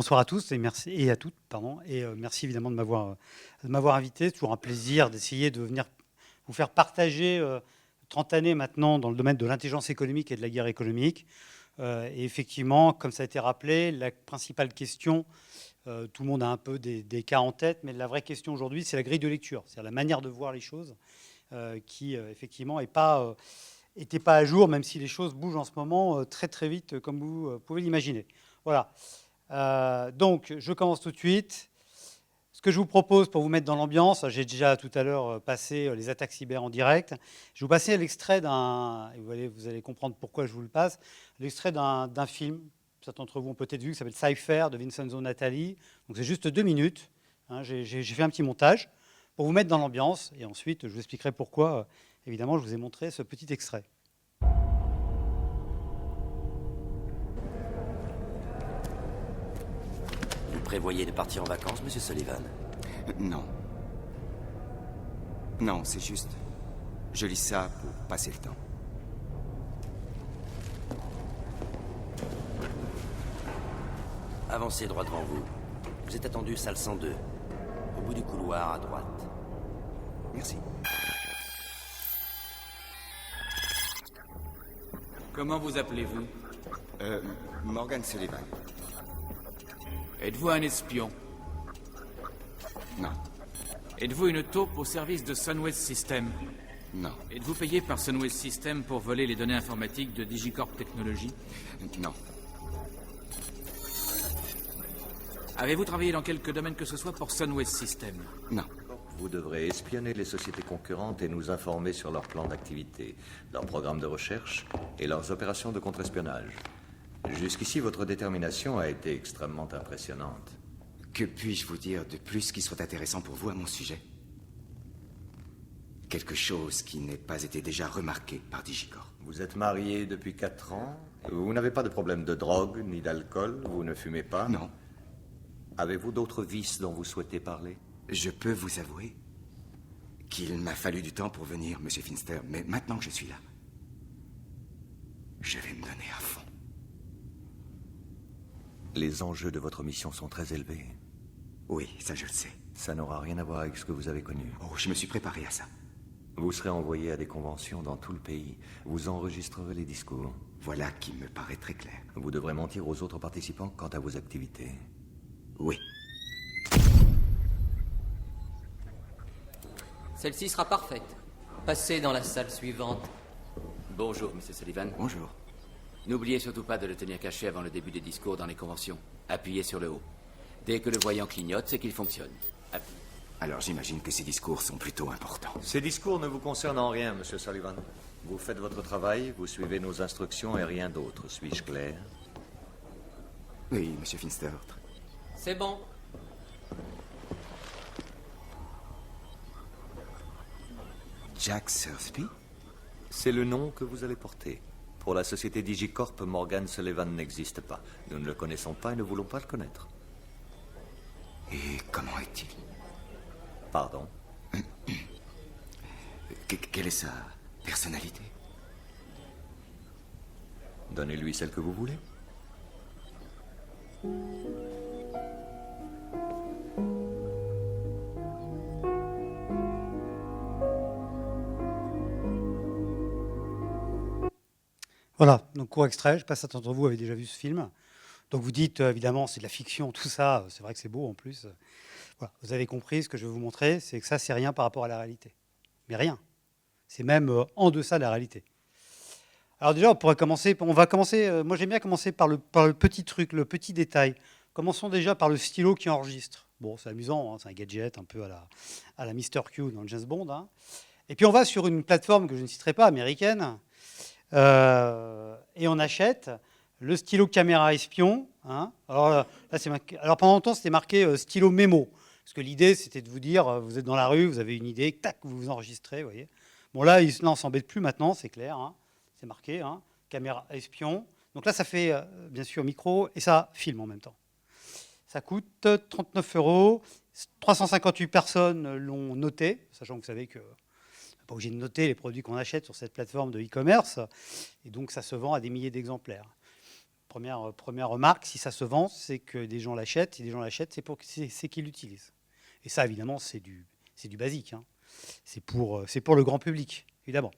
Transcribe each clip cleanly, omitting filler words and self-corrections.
Bonsoir à tous et merci et à toutes, pardon, et merci évidemment de m'avoir invité. C'est toujours un plaisir d'essayer de venir vous faire partager 30 années maintenant dans le domaine de l'intelligence économique et de la guerre économique. Et effectivement, comme ça a été rappelé, la principale question, tout le monde a un peu des cas en tête, mais la vraie question aujourd'hui, c'est la grille de lecture, c'est-à-dire la manière de voir les choses qui effectivement était pas à jour, même si les choses bougent en ce moment très très vite, comme vous pouvez l'imaginer. Voilà. Donc, je commence tout de suite. Ce que je vous propose pour vous mettre dans l'ambiance, j'ai déjà tout à l'heure passé les attaques cyber en direct. Je vais vous passer l'extrait d'un, et vous allez comprendre pourquoi je vous le passe, l'extrait d'un film, certains d'entre vous ont peut-être vu, qui s'appelle Cypher de Vincenzo Natali. Donc c'est juste 2 minutes. Hein, j'ai fait un petit montage pour vous mettre dans l'ambiance, et ensuite je vous expliquerai pourquoi, évidemment, je vous ai montré ce petit extrait. Vous prévoyez de partir en vacances, monsieur Sullivan? Non. Non, c'est juste... Je lis ça pour passer le temps. Avancez droit devant vous. Vous êtes attendu salle 102. Au bout du couloir, à droite. Merci. Comment vous appelez-vous? Morgan Sullivan. Êtes-vous un espion? Non. Êtes-vous une taupe au service de Sunwest System? Non. Êtes-vous payé par Sunwest System pour voler les données informatiques de Digicorp Technologies? Non. Avez-vous travaillé dans quelque domaine que ce soit pour Sunwest System? Non. Vous devrez espionner les sociétés concurrentes et nous informer sur leurs plans d'activité, leurs programmes de recherche et leurs opérations de contre-espionnage. Jusqu'ici, votre détermination a été extrêmement impressionnante. Que puis-je vous dire de plus qui soit intéressant pour vous à mon sujet? Quelque chose qui n'ait pas été déjà remarqué par Digicorp. Vous êtes marié depuis 4 ans. Vous n'avez pas de problème de drogue ni d'alcool. Vous ne fumez pas. Non. Avez-vous d'autres vices dont vous souhaitez parler? Je peux vous avouer qu'il m'a fallu du temps pour venir, Monsieur Finster, mais maintenant que je suis là, je vais me donner à fond. Les enjeux de votre mission sont très élevés. Oui, ça je le sais. Ça n'aura rien à voir avec ce que vous avez connu. Oh, je me suis préparé à ça. Vous serez envoyé à des conventions dans tout le pays. Vous enregistrerez les discours. Voilà qui me paraît très clair. Vous devrez mentir aux autres participants quant à vos activités. Oui. Celle-ci sera parfaite. Passez dans la salle suivante. Bonjour, Monsieur Sullivan. Bonjour. N'oubliez surtout pas de le tenir caché avant le début des discours dans les conventions. Appuyez sur le haut. Dès que le voyant clignote, c'est qu'il fonctionne. Appuyez. Alors j'imagine que ces discours sont plutôt importants. Ces discours ne vous concernent en rien, Monsieur Sullivan. Vous faites votre travail, vous suivez nos instructions et rien d'autre. Suis-je clair? Oui, Monsieur Finster. C'est bon. Jack Thursby? C'est le nom que vous allez porter. Pour la société Digicorp, Morgan Sullivan n'existe pas. Nous ne le connaissons pas et ne voulons pas le connaître. Et comment est-il? Pardon? Quelle est sa personnalité? Donnez-lui celle que vous voulez. Voilà, donc court extrait, je passe à d'entre vous avez déjà vu ce film. Donc vous dites, évidemment, c'est de la fiction, tout ça, c'est vrai que c'est beau en plus. Voilà, vous avez compris, ce que je vais vous montrer, c'est que ça, c'est rien par rapport à la réalité. Mais rien. C'est même en deçà de la réalité. Alors déjà, on va commencer, moi j'aime bien commencer par le petit truc, le petit détail. Commençons déjà par le stylo qui enregistre. Bon, c'est amusant, hein, c'est un gadget un peu à la Mr. Q dans le James Bond. Hein. Et puis on va sur une plateforme que je ne citerai pas, américaine, et on achète le stylo caméra espion. Hein. Alors, là, alors pendant longtemps, c'était marqué stylo mémo. Parce que l'idée, c'était de vous dire, vous êtes dans la rue, vous avez une idée, tac, vous vous enregistrez, vous voyez. Bon, là, on ne s'embête plus maintenant, c'est clair. Hein. C'est marqué, hein, caméra espion. Donc là, ça fait, bien sûr, micro, et ça filme en même temps. Ça coûte 39 €. 358 personnes l'ont noté, sachant que vous savez que pas obligé de noter les produits qu'on achète sur cette plateforme de e-commerce. Et donc, ça se vend à des milliers d'exemplaires. première remarque, si ça se vend, c'est que des gens l'achètent. Si des gens l'achètent, c'est qu'ils l'utilisent. Et ça, évidemment, c'est du basique. Hein. C'est pour le grand public, évidemment.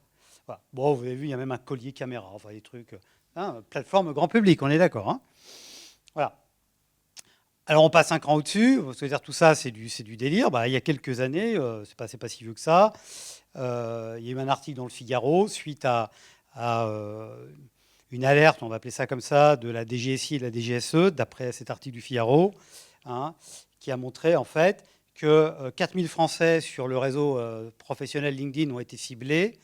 Voilà. Bon, vous avez vu, il y a même un collier caméra, enfin des trucs. Hein, plateforme grand public, on est d'accord. Hein. Voilà. Alors on passe un cran au-dessus. C'est-à-dire tout ça, c'est du délire. Bah, il y a quelques années, c'est pas si vieux que ça. Il y a eu un article dans le Figaro suite à une alerte, on va appeler ça comme ça, de la DGSI et de la DGSE, d'après cet article du Figaro, hein, qui a montré en fait que 4000 Français sur le réseau professionnel LinkedIn ont été ciblés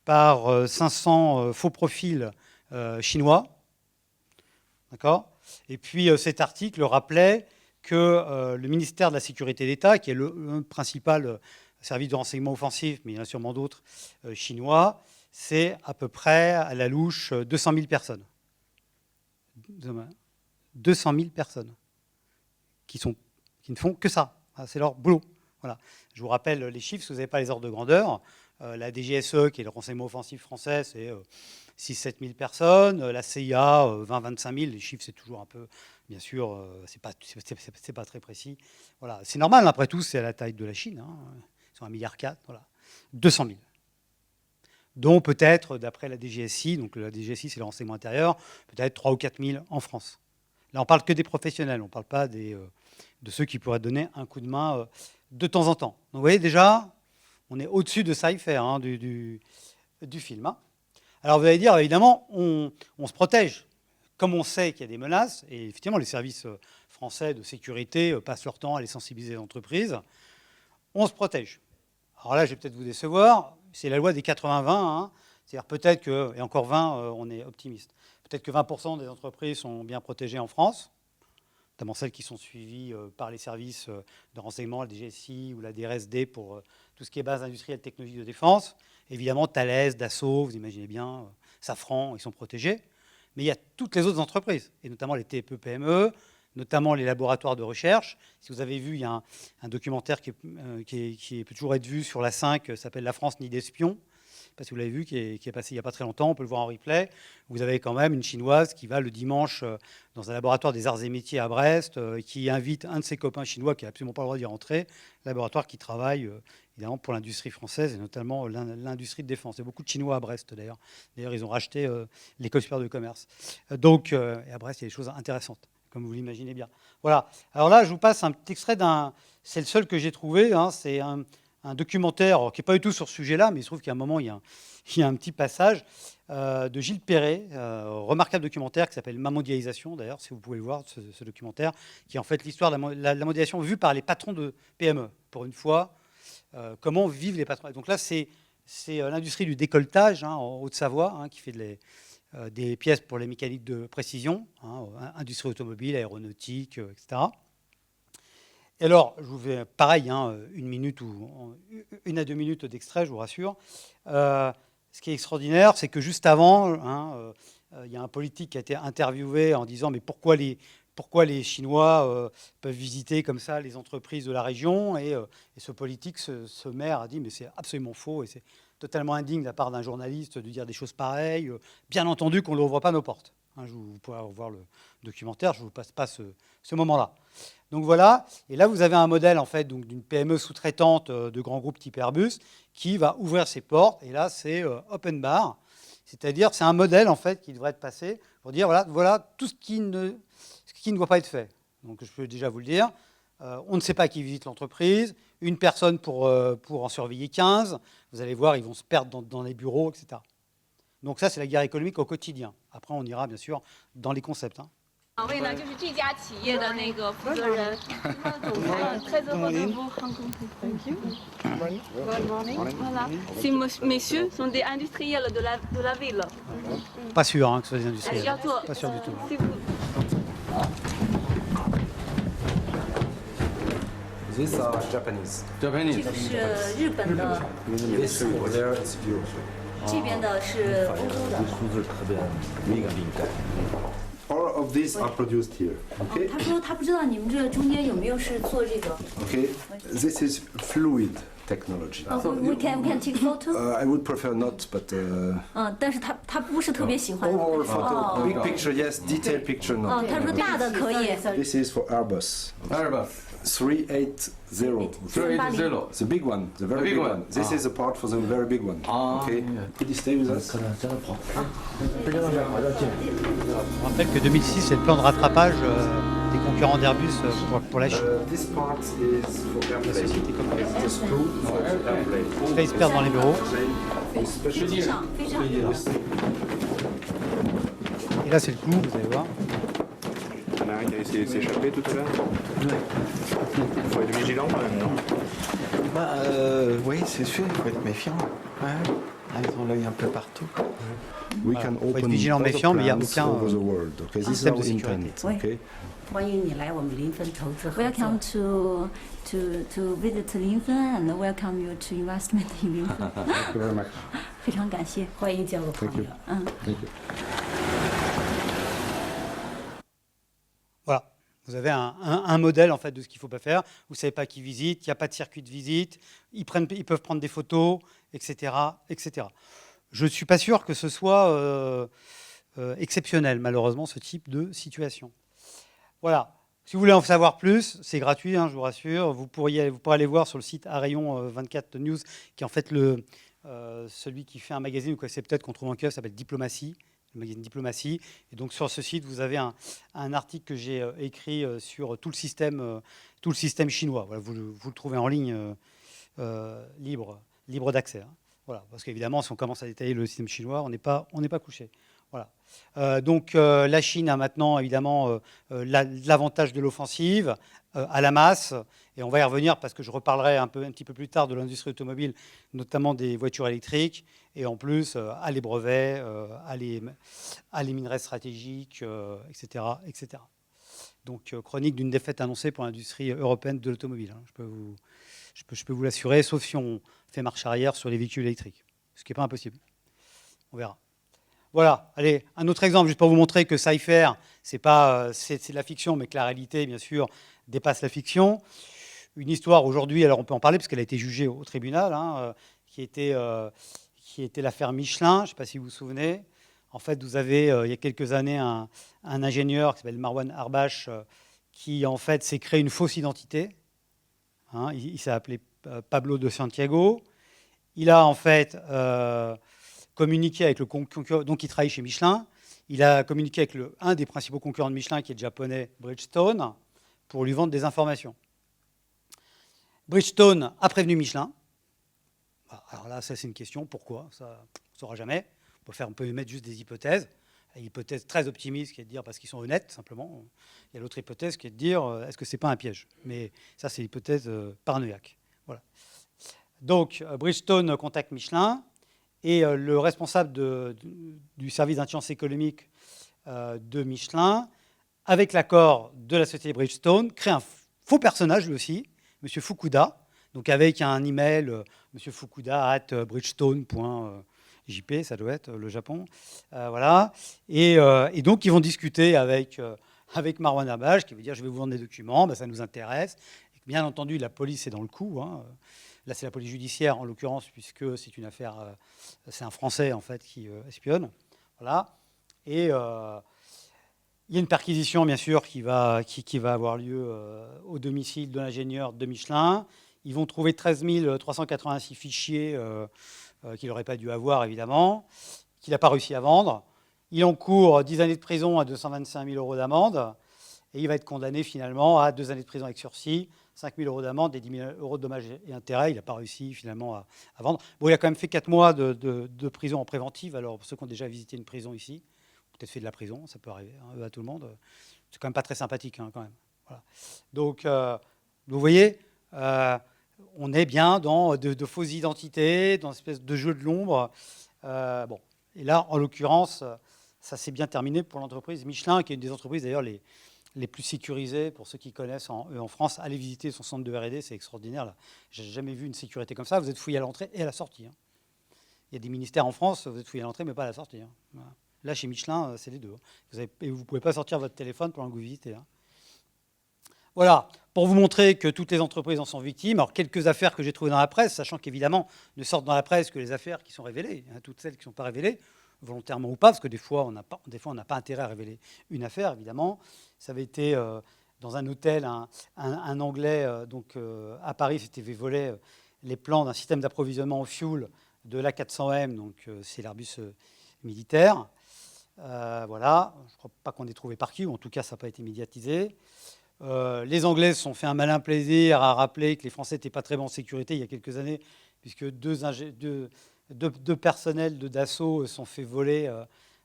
par 500 faux profils chinois. D'accord ? Et puis cet article rappelait que le ministère de la Sécurité d'État, qui est le principal service de renseignement offensif, mais il y en a sûrement d'autres chinois, c'est à peu près à la louche 200 000 personnes. 200 000 personnes qui ne font que ça. C'est leur boulot. Voilà. Je vous rappelle les chiffres, si vous n'avez pas les ordres de grandeur. La DGSE, qui est le renseignement offensif français, c'est 6-7 000 personnes. La CIA, 20-25 000. Les chiffres, c'est toujours un peu, bien sûr, c'est pas très précis. Voilà. C'est normal, après tout, c'est à la taille de la Chine. Hein. Ils sont 1,4 milliard. Voilà. 200 000. Dont peut-être, d'après la DGSI, donc la DGSI, c'est le renseignement intérieur, peut-être 3 ou 4 000 en France. Là, on ne parle que des professionnels, on ne parle pas de ceux qui pourraient donner un coup de main de temps en temps. Donc, vous voyez, déjà, on est au-dessus de Cypher, hein, du film. Hein. Alors, vous allez dire, évidemment, on se protège. Comme on sait qu'il y a des menaces, et effectivement, les services français de sécurité passent leur temps à les sensibiliser les entreprises, on se protège. Alors là, je vais peut-être vous décevoir, c'est la loi des 80-20. Hein. C'est-à-dire peut-être que, et encore 20, on est optimiste, peut-être que 20% des entreprises sont bien protégées en France, notamment celles qui sont suivies par les services de renseignement, la DGSI ou la DRSD pour tout ce qui est base industrielle technologique de défense. Évidemment, Thales, Dassault, vous imaginez bien, Safran, ils sont protégés. Mais il y a toutes les autres entreprises, et notamment les TPE-PME, notamment les laboratoires de recherche. Si vous avez vu, il y a un documentaire qui peut toujours être vu sur la 5, s'appelle « La France nid d'espions ». Je ne sais pas si vous l'avez vu, qui est passé il n'y a pas très longtemps, on peut le voir en replay. Vous avez quand même une Chinoise qui va le dimanche dans un laboratoire des arts et métiers à Brest, qui invite un de ses copains chinois qui n'a absolument pas le droit d'y rentrer, laboratoire qui travaille évidemment pour l'industrie française et notamment l'industrie de défense. Il y a beaucoup de Chinois à Brest d'ailleurs. D'ailleurs, ils ont racheté l'école supérieure de commerce. Donc, et à Brest, il y a des choses intéressantes, comme vous l'imaginez bien. Voilà. Alors là, je vous passe un petit extrait d'un... C'est le seul que j'ai trouvé, hein, c'est un documentaire qui n'est pas du tout sur ce sujet-là, mais il se trouve qu'à un moment, il y a un petit passage de Gilles Perret, remarquable documentaire qui s'appelle « Ma mondialisation », d'ailleurs, si vous pouvez le voir, ce documentaire, qui est en fait l'histoire de la mondialisation vue par les patrons de PME. Pour une fois, comment vivent les patrons. Donc là, c'est l'industrie du décolletage, hein, en Haute-Savoie, hein, qui fait des pièces pour les mécaniques de précision, hein, industrie automobile, aéronautique, etc. Et alors, je vous fais pareil, hein, 1 à 2 minutes d'extrait, je vous rassure. Ce qui est extraordinaire, c'est que juste avant, hein, il y a un politique qui a été interviewé en disant « Mais pourquoi les Chinois peuvent visiter comme ça les entreprises de la région ?» Et ce politique, ce maire, a dit « Mais c'est absolument faux et c'est totalement indigne de la part d'un journaliste de dire des choses pareilles. Bien entendu qu'on n'ouvre pas nos portes. » Vous pourrez voir le documentaire, je ne vous passe pas ce moment-là. Donc voilà, et là vous avez un modèle en fait d'une PME sous-traitante de grands groupes type Airbus qui va ouvrir ses portes, et là c'est open bar, c'est-à-dire c'est un modèle en fait qui devrait être passé pour dire voilà tout ce qui ne doit pas être fait. Donc je peux déjà vous le dire, on ne sait pas qui visite l'entreprise, une personne pour en surveiller 15, vous allez voir ils vont se perdre dans les bureaux, etc. Donc ça c'est la guerre économique au quotidien. Après on ira bien sûr dans les concepts. Hein. 2位呢，就是这家企业的那个负责人，très heureux de vous rencontrer. Thank you. Good morning. Voilà. Ces messieurs sont des industriels de la ville. Pas sûr hein, que ce soit des industriels. Pas sûr du tout. These are Japanese. 这个是日本的， This over there is Europe. 这边的是欧洲的。 All of these are produced here. Okay. 他说他不知道你们这中间有没有是做这个。 Okay. This is fluid. technology. we can take photo. I would prefer not, but 但是他不是特别喜欢。 overall photo, big picture yes, detailed picture 哦， not. 他说大的可以。 This is for Airbus. Airbus 380. 380. The big one, the very big one. This is a part for the very big one. Okay. Could you stay with us? Je rappelle que 2006, c'est le plan de rattrapage des concurrents d'Airbus pour la Chine. This part is for airplane. société comme It's a screw for airplane. Là, ils se perdent dans les bureaux. 非常非常。 Et là, c'est le coup, vous allez voir. Il y en a un qui a essayé de s'échapper tout à l'heure. Il faut être vigilant quand même, non? Oui, c'est sûr, il faut être méfiant. Ouais. Ils ont l'œil un peu partout. We Voilà. can Faut être open vigilant, other méfiant, mais il n'y a plans aucun over the world. Okay, this is système our de sécurité. intent. Okay. 欢迎你来我们临汾投资合作。 Welcome to visit 临汾 and welcome you to investment in 临汾。 Thank you very much. 非常感谢。欢迎交个朋 Thank 友 you.。Thank you. Voilà. Vous avez un modèle en fait de ce qu'il ne faut pas faire. Vous ne savez pas qui visite, il n'y a pas de circuit de visite, ils peuvent prendre des photos, etc., etc. Je ne suis pas sûr que ce soit exceptionnel, malheureusement, ce type de situation. Voilà. Si vous voulez en savoir plus, c'est gratuit, hein, je vous rassure. Vous pourrez aller voir sur le site Arayon 24 News, qui est en fait celui qui fait un magazine, vous connaissez peut-être, qu'on trouve en kiosque, s'appelle Diplomatie. Le magazine Diplomatie. Et donc sur ce site, vous avez un article que j'ai écrit sur tout le système chinois. Voilà, vous le trouvez en ligne libre d'accès. Hein. Voilà, parce qu'évidemment, si on commence à détailler le système chinois, on n'est pas couché. Voilà. Donc la Chine a maintenant évidemment l'avantage de l'offensive à la masse, et on va y revenir parce que je reparlerai un petit peu plus tard de l'industrie automobile, notamment des voitures électriques, et en plus à les brevets, à les minerais stratégiques, etc., etc. Donc chronique d'une défaite annoncée pour l'industrie européenne de l'automobile. Hein. Je peux vous l'assurer, sauf si on fait marche arrière sur les véhicules électriques, ce qui n'est pas impossible. On verra. Voilà, allez, un autre exemple, juste pour vous montrer que Cypher, c'est de la fiction, mais que la réalité, bien sûr, dépasse la fiction. Une histoire aujourd'hui, alors on peut en parler, parce qu'elle a été jugée au tribunal, hein, qui était l'affaire Michelin, je ne sais pas si vous vous souvenez. En fait, vous avez, il y a quelques années, un ingénieur qui s'appelle Marwan Arbash, qui, en fait, s'est créé une fausse identité. Hein, il s'est appelé Pablo de Santiago. Il a, en fait... communiqué avec le concurrent, donc il travaille chez Michelin. Il a communiqué avec un des principaux concurrents de Michelin, qui est le japonais Bridgestone, pour lui vendre des informations. Bridgestone a prévenu Michelin. Alors là, ça c'est une question. Pourquoi? Ça, on ne saura jamais. On peut émettre juste des hypothèses. Une hypothèse très optimiste qui est de dire parce qu'ils sont honnêtes, simplement. Il y a l'autre hypothèse qui est de dire est-ce que ce n'est pas un piège? Mais ça, c'est l'hypothèse paranoïaque. Voilà. Donc, Bridgestone contacte Michelin. Et le responsable du service d'intelligence économique de Michelin, avec l'accord de la société Bridgestone, crée un faux personnage, lui aussi, M. Fukuda, donc avec un email, mfukuda@bridgestone.jp, ça doit être le Japon. Voilà. Et donc, ils vont discuter avec Marwan Arbash, qui veut dire je vais vous vendre des documents, ça nous intéresse. Et bien entendu, la police est dans le coup. Hein. Là, c'est la police judiciaire, en l'occurrence, puisque c'est une affaire... c'est un Français, en fait, qui espionne. Voilà. Et il y a une perquisition, bien sûr, qui va avoir lieu au domicile de l'ingénieur de Michelin. Ils vont trouver 13 386 fichiers qu'il n'aurait pas dû avoir, évidemment, qu'il n'a pas réussi à vendre. Il encourt 10 années de prison à 225 000 euros d'amende. Et il va être condamné, finalement, à 2 années de prison avec sursis, 5 000 euros d'amende et 10 000 euros de dommages et intérêts. Il n'a pas réussi finalement à vendre. Bon, il a quand même fait 4 mois de prison en préventive. Alors, pour ceux qui ont déjà visité une prison ici, peut-être fait de la prison, ça peut arriver hein, à tout le monde. C'est quand même pas très sympathique, hein, quand même. Voilà. Donc, vous voyez, on est bien dans de fausses identités, dans une espèce de jeu de l'ombre. Bon. Et là, en l'occurrence, ça s'est bien terminé pour l'entreprise Michelin, qui est une des entreprises d'ailleurs les plus sécurisées, pour ceux qui connaissent en France. Allez visiter son centre de R&D, c'est extraordinaire. Je n'ai jamais vu une sécurité comme ça. Vous êtes fouillé à l'entrée et à la sortie. Hein. Il y a des ministères en France, vous êtes fouillé à l'entrée, mais pas à la sortie. Hein. Voilà. Là, chez Michelin, c'est les deux. Hein. Vous ne pouvez pas sortir votre téléphone pendant que vous visitez. Hein. Voilà. pour vous montrer que toutes les entreprises en sont victimes, alors quelques affaires que j'ai trouvées dans la presse, sachant qu'évidemment, ne sortent dans la presse que les affaires qui sont révélées, hein, toutes celles qui ne sont pas révélées, volontairement ou pas, parce que des fois, on n'a pas intérêt à révéler une affaire, évidemment. Ça avait été dans un hôtel, un Anglais à Paris s'était fait voler les plans d'un système d'approvisionnement au fioul de l'A400M, donc c'est l'Airbus militaire. Voilà, je ne crois pas qu'on ait trouvé par qui, ou en tout cas, ça n'a pas été médiatisé. Les Anglais se sont fait un malin plaisir à rappeler que les Français n'étaient pas très bons en sécurité il y a quelques années, puisque deux personnels de Dassault sont fait voler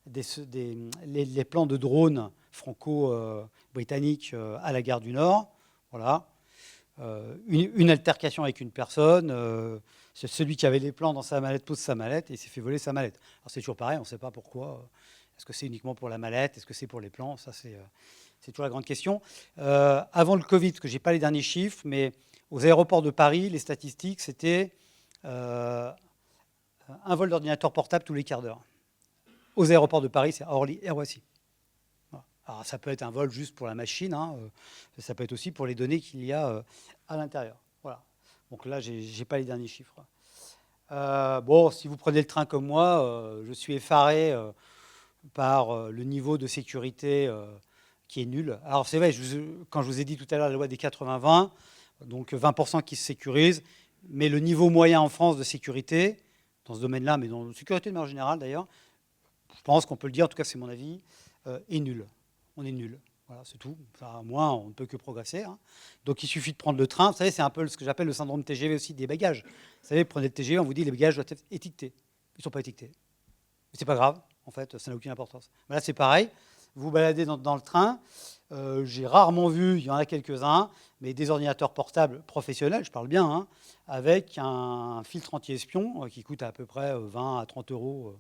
les plans de drones franco-britanniques à la gare du Nord. Voilà. Une altercation avec une personne. C'est celui qui avait les plans dans sa mallette pose sa mallette et il s'est fait voler sa mallette. Alors c'est toujours pareil, on ne sait pas pourquoi. Est-ce que c'est uniquement pour la mallette? Est-ce que c'est pour les plans? Ça, c'est toujours la grande question. Avant le Covid, parce que je n'ai pas les derniers chiffres, mais aux aéroports de Paris, les statistiques, c'était un vol d'ordinateur portable tous les quarts d'heure. Aux aéroports de Paris, c'est à Orly et Roissy. Voilà. Alors ça peut être un vol juste pour la machine, hein, ça peut être aussi pour les données qu'il y a à l'intérieur. Voilà. Donc là, je n'ai pas les derniers chiffres. Bon, si vous prenez le train comme moi, je suis effaré par le niveau de sécurité qui est nul. Alors c'est vrai, quand je vous ai dit tout à l'heure la loi des 80-20, donc 20% qui se sécurisent, mais le niveau moyen en France de sécurité, dans ce domaine-là, mais dans la sécurité de manière générale d'ailleurs, je pense qu'on peut le dire, en tout cas c'est mon avis, est nul. On est nul. Voilà, c'est tout. Enfin, moins, on ne peut que progresser. Hein. Donc il suffit de prendre le train. Vous savez, c'est un peu ce que j'appelle le syndrome TGV aussi des bagages. Vous savez, prenez le TGV, on vous dit les bagages doivent être étiquetés. Ils ne sont pas étiquetés. Mais c'est pas grave, en fait, ça n'a aucune importance. Là, c'est pareil. Vous vous baladez dans le train. J'ai rarement vu, il y en a quelques-uns, mais des ordinateurs portables professionnels, je parle bien, hein, avec un filtre anti-espion qui coûte à peu près 20 à 30 euros,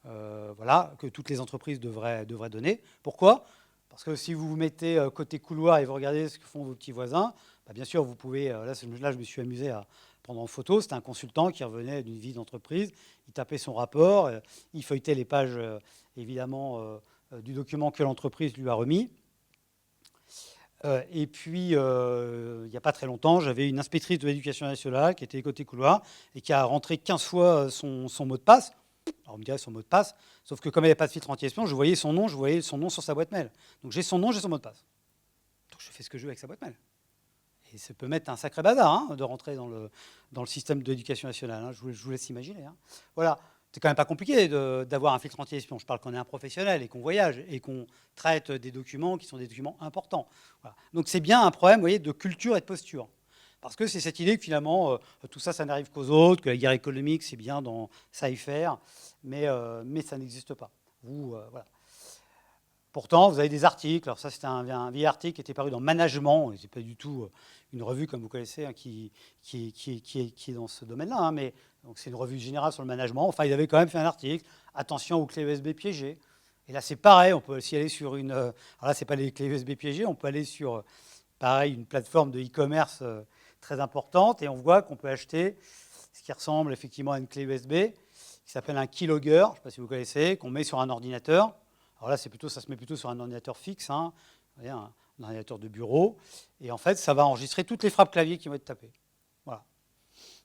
voilà, que toutes les entreprises devraient donner. Pourquoi ? Parce que si vous vous mettez côté couloir et vous regardez ce que font vos petits voisins, bah bien sûr, vous pouvez... Là, je me suis amusé à prendre en photo. C'était un consultant qui revenait d'une vie d'entreprise. Il tapait son rapport. Il feuilletait les pages, évidemment, du document que l'entreprise lui a remis. Et puis, il n'y a pas très longtemps, j'avais une inspectrice de l'éducation nationale qui était côté couloir et qui a rentré 15 fois son mot de passe. Alors, on me dirait son mot de passe, sauf que comme il n'y avait pas de filtre anti-espion, je voyais son nom sur sa boîte mail. Donc j'ai son nom, j'ai son mot de passe. Donc je fais ce que je veux avec sa boîte mail. Et ça peut mettre un sacré bazar hein, de rentrer dans le système de l'éducation nationale. Hein. Je vous laisse imaginer. Hein. Voilà. C'est quand même pas compliqué d'avoir un filtre anti-espion. Je parle qu'on est un professionnel et qu'on voyage et qu'on traite des documents qui sont des documents importants. Voilà. Donc c'est bien un problème, vous voyez, de culture et de posture. Parce que c'est cette idée que finalement, tout ça, ça n'arrive qu'aux autres, que la guerre économique, c'est bien dans ça y faire, mais ça n'existe pas. Voilà. Pourtant, vous avez des articles. Alors ça, c'était un vieil article qui était paru dans Management. Ce n'est pas du tout une revue, comme vous connaissez, hein, qui est dans ce domaine-là. Hein, mais c'est une revue générale sur le management. Enfin, ils avaient quand même fait un article. Attention aux clés USB piégées. Et là, c'est pareil. On peut aussi aller sur une... alors là, ce n'est pas les clés USB piégées. On peut aller sur, pareil, une plateforme de e-commerce très importante. Et on voit qu'on peut acheter ce qui ressemble effectivement à une clé USB, qui s'appelle un keylogger. Je ne sais pas si vous connaissez, qu'on met sur un ordinateur. Alors là, ça se met plutôt sur un ordinateur fixe, hein, un ordinateur de bureau. Et en fait, ça va enregistrer toutes les frappes clavier qui vont être tapées. Voilà.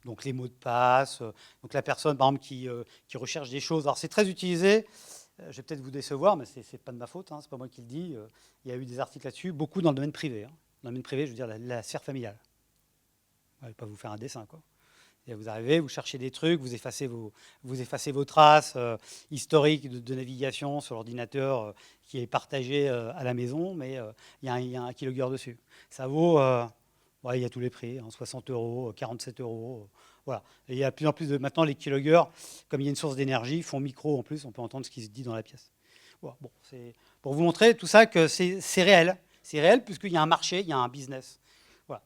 Donc les mots de passe, donc la personne, par exemple, qui recherche des choses. Alors c'est très utilisé. Je vais peut-être vous décevoir, mais ce n'est pas de ma faute, hein, ce n'est pas moi qui le dis. Il y a eu des articles là-dessus, beaucoup dans le domaine privé. Hein. Dans le domaine privé, je veux dire la sphère familiale. Je ne vais pas vous faire un dessin, quoi. Et vous arrivez, vous cherchez des trucs, vous effacez vos traces historiques de navigation sur l'ordinateur qui est partagé à la maison, mais il y a un keylogger dessus. Ça vaut, il y a tous les prix, hein, 60 €, 47 €. Voilà. Et il y a de plus en plus maintenant les keyloggers, comme il y a une source d'énergie, font micro en plus, on peut entendre ce qui se dit dans la pièce. Voilà. Bon, c'est pour vous montrer tout ça que c'est réel. C'est réel puisqu'il y a un marché, il y a un business. Voilà.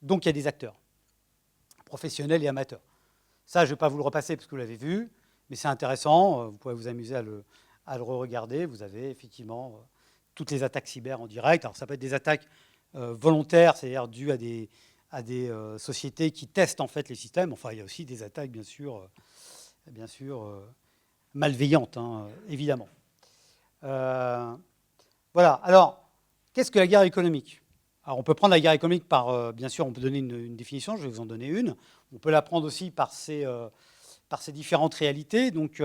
Donc il y a des acteurs. Professionnels et amateurs. Ça, je ne vais pas vous le repasser parce que vous l'avez vu, mais c'est intéressant. Vous pouvez vous amuser à le re-regarder. Vous avez effectivement toutes les attaques cyber en direct. Alors, ça peut être des attaques volontaires, c'est-à-dire dues à des sociétés qui testent en fait les systèmes. Enfin, il y a aussi des attaques, bien sûr malveillantes, hein, évidemment. Voilà. Alors, qu'est-ce que la guerre économique ? Alors, on peut prendre la guerre économique par, bien sûr, on peut donner une définition, je vais vous en donner une. On peut la prendre aussi par ses différentes réalités. Donc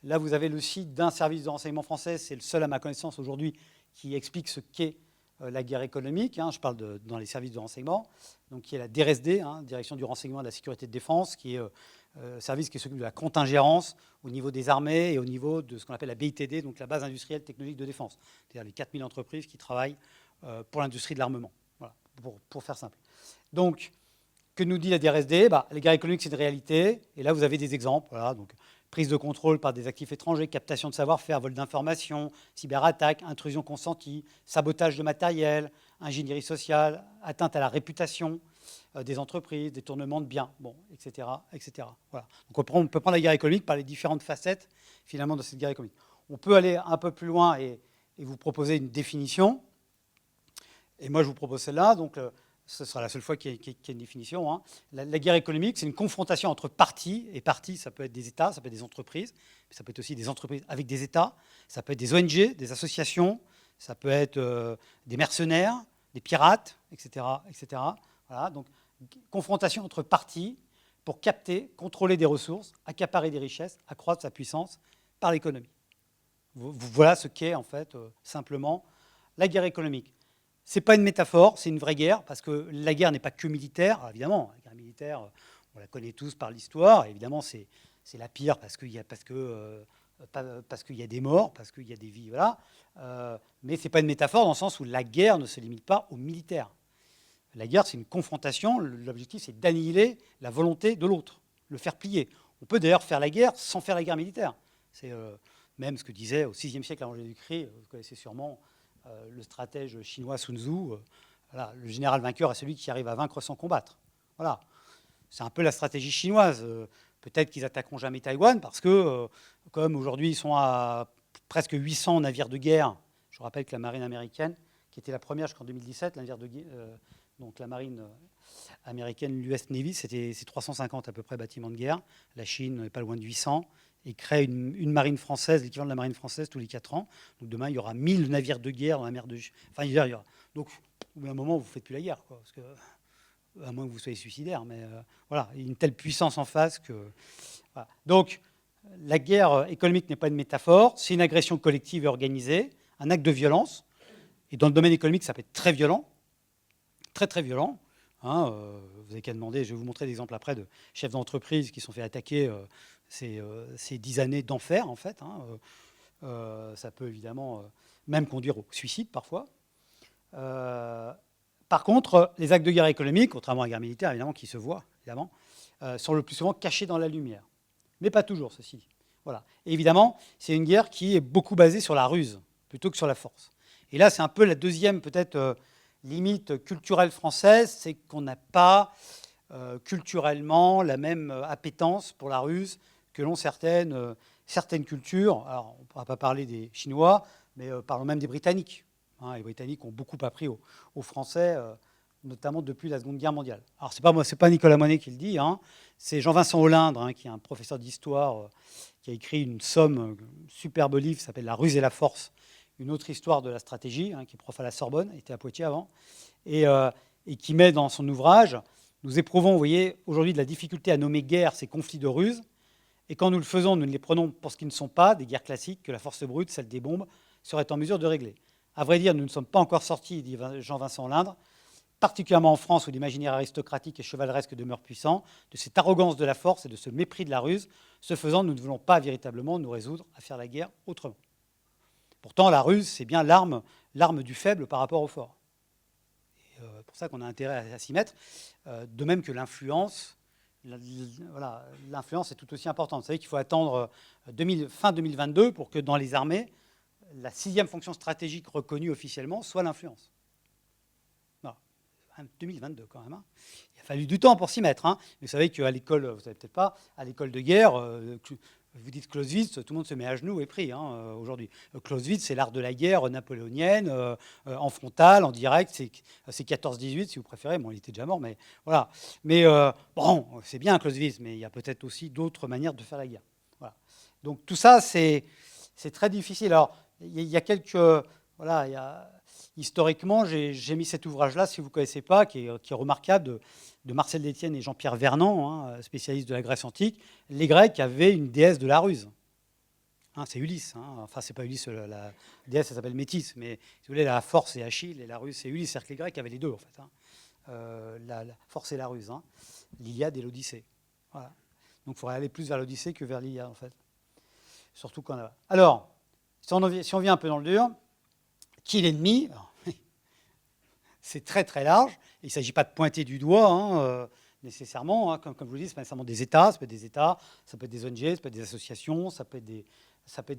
là, vous avez le site d'un service de renseignement français, c'est le seul à ma connaissance aujourd'hui qui explique ce qu'est la guerre économique. Je parle dans les services de renseignement, donc qui est la DRSD, Direction du renseignement et de la sécurité de défense, qui est service qui s'occupe de la contingérence au niveau des armées et au niveau de ce qu'on appelle la BITD, donc la base industrielle technologique de défense, c'est-à-dire les 4000 entreprises qui travaillent pour l'industrie de l'armement, voilà, pour faire simple. Donc, que nous dit la DRSD? La guerre économique, c'est une réalité, et là, vous avez des exemples, voilà, donc prise de contrôle par des actifs étrangers, captation de savoir-faire, vol d'informations, cyberattaque, intrusion consentie, sabotage de matériel, ingénierie sociale, atteinte à la réputation des entreprises, détournement de biens, bon, etc., etc. Voilà. Donc on peut prendre la guerre économique par les différentes facettes, finalement, de cette guerre économique. On peut aller un peu plus loin et vous proposer une définition. Et moi, je vous propose celle-là. Donc, ce sera la seule fois qu'il y a une définition. La guerre économique, c'est une confrontation entre parties. Et parties, ça peut être des États, ça peut être des entreprises. Mais ça peut être aussi des entreprises avec des États. Ça peut être des ONG, des associations. Ça peut être des mercenaires, des pirates, etc., etc. Voilà. Donc, confrontation entre parties pour capter, contrôler des ressources, accaparer des richesses, accroître sa puissance par l'économie. Voilà ce qu'est, en fait, simplement la guerre économique. Ce n'est pas une métaphore, c'est une vraie guerre, parce que la guerre n'est pas que militaire. Alors évidemment, la guerre militaire, on la connaît tous par l'histoire. Évidemment, c'est la pire parce qu'il y a des morts, parce qu'il y a des vies, voilà. Mais ce n'est pas une métaphore dans le sens où la guerre ne se limite pas aux militaires. La guerre, c'est une confrontation. L'objectif, c'est d'annihiler la volonté de l'autre, le faire plier. On peut d'ailleurs faire la guerre sans faire la guerre militaire. C'est même ce que disait au VIe siècle avant Jésus-Christ, vous connaissez sûrement le stratège chinois Sun Tzu. Voilà, le général vainqueur est celui qui arrive à vaincre sans combattre. Voilà. C'est un peu la stratégie chinoise. Peut-être qu'ils n'attaqueront jamais Taïwan parce que, comme aujourd'hui, ils sont à presque 800 navires de guerre. Je rappelle que la marine américaine, qui était la première jusqu'en 2017, donc la marine américaine, l'US Navy, c'est 350 à peu près bâtiments de guerre. La Chine n'est pas loin de 800. Et crée une marine française, l'équivalent de la marine française, tous les 4 ans. Donc demain, il y aura 1000 navires de guerre dans la mer de... Enfin, il y aura... Donc, au bout d'un moment, vous ne faites plus la guerre, quoi, parce que, à moins que vous soyez suicidaire. Mais voilà, il y a une telle puissance en face que... Voilà. Donc, la guerre économique n'est pas une métaphore, c'est une agression collective et organisée, un acte de violence. Et dans le domaine économique, ça peut être très violent, très, très violent. Vous n'avez qu'à demander, je vais vous montrer des exemples après de chefs d'entreprise qui se sont fait attaquer... ces 10 années d'enfer, en fait. Ça peut évidemment même conduire au suicide, parfois. Par contre, les actes de guerre économique, contrairement à la guerre militaire, évidemment, qui se voient, évidemment, sont le plus souvent cachés dans la lumière. Mais pas toujours, ceci dit. Voilà. Et évidemment, c'est une guerre qui est beaucoup basée sur la ruse, plutôt que sur la force. Et là, c'est un peu la deuxième, peut-être, limite culturelle française, c'est qu'on n'a pas... culturellement la même appétence pour la ruse que l'ont certaines cultures. Alors, on ne pourra pas parler des Chinois, mais parlons même des Britanniques. Les Britanniques ont beaucoup appris aux Français, notamment depuis la Seconde Guerre mondiale. Alors, c'est pas Nicolas Monet qui le dit, c'est Jean-Vincent Olindre, qui est un professeur d'histoire, qui a écrit une superbe livre qui s'appelle « La ruse et la force », une autre histoire de la stratégie, qui est prof à la Sorbonne, était à Poitiers avant, et qui met dans son ouvrage... Nous éprouvons, vous voyez, aujourd'hui de la difficulté à nommer guerre ces conflits de ruse. Et quand nous le faisons, nous ne les prenons pour ce qu'ils ne sont pas, des guerres classiques que la force brute, celle des bombes, serait en mesure de régler. À vrai dire, nous ne sommes pas encore sortis, dit Jean-Vincent Olindre, particulièrement en France où l'imaginaire aristocratique et chevaleresque demeure puissant, de cette arrogance de la force et de ce mépris de la ruse. Ce faisant, nous ne voulons pas véritablement nous résoudre à faire la guerre autrement. Pourtant, la ruse, c'est bien l'arme du faible par rapport au fort. C'est pour ça qu'on a intérêt à s'y mettre, de même que l'influence. L'influence est tout aussi importante. Vous savez qu'il faut attendre fin 2022 pour que dans les armées, la 6e fonction stratégique reconnue officiellement soit l'influence. 2022 quand même. Il a fallu du temps pour s'y mettre. Mais vous savez qu'à l'école, vous ne savez peut-être pas, à l'école de guerre, vous dites Clausewitz, tout le monde se met à genoux et prie aujourd'hui. Clausewitz, c'est l'art de la guerre napoléonienne, en frontal, en direct. C'est 14-18 si vous préférez. Bon, il était déjà mort, mais voilà. Mais bon, c'est bien Clausewitz, mais il y a peut-être aussi d'autres manières de faire la guerre. Voilà. Donc tout ça, c'est très difficile. Alors, il y a quelques... Voilà, il historiquement, j'ai mis cet ouvrage-là, si vous ne connaissez pas, qui est remarquable, de Marcel Détienne et Jean-Pierre Vernant, hein, spécialistes de la Grèce antique. Les Grecs avaient une déesse de la ruse. Hein, c'est Ulysse. Hein. Enfin, c'est pas Ulysse, la déesse, elle s'appelle Métis, mais si vous voulez, la force, c'est Achille, et la ruse, c'est Ulysse. C'est-à-dire que les Grecs avaient les deux, en fait. Hein. La force et la ruse. Hein. L'Iliade et l'Odyssée. Voilà. Donc, il faudrait aller plus vers l'Odyssée que vers l'Iliade, en fait. Surtout quand on a... Alors, si on vient un peu dans le dur, qui est l'ennemi? C'est très très large. Il ne s'agit pas de pointer du doigt, hein, nécessairement. Hein, comme je vous le dis, ce n'est pas nécessairement des États, ça peut être des États, ça peut être des ONG, ça peut être des associations, ça peut être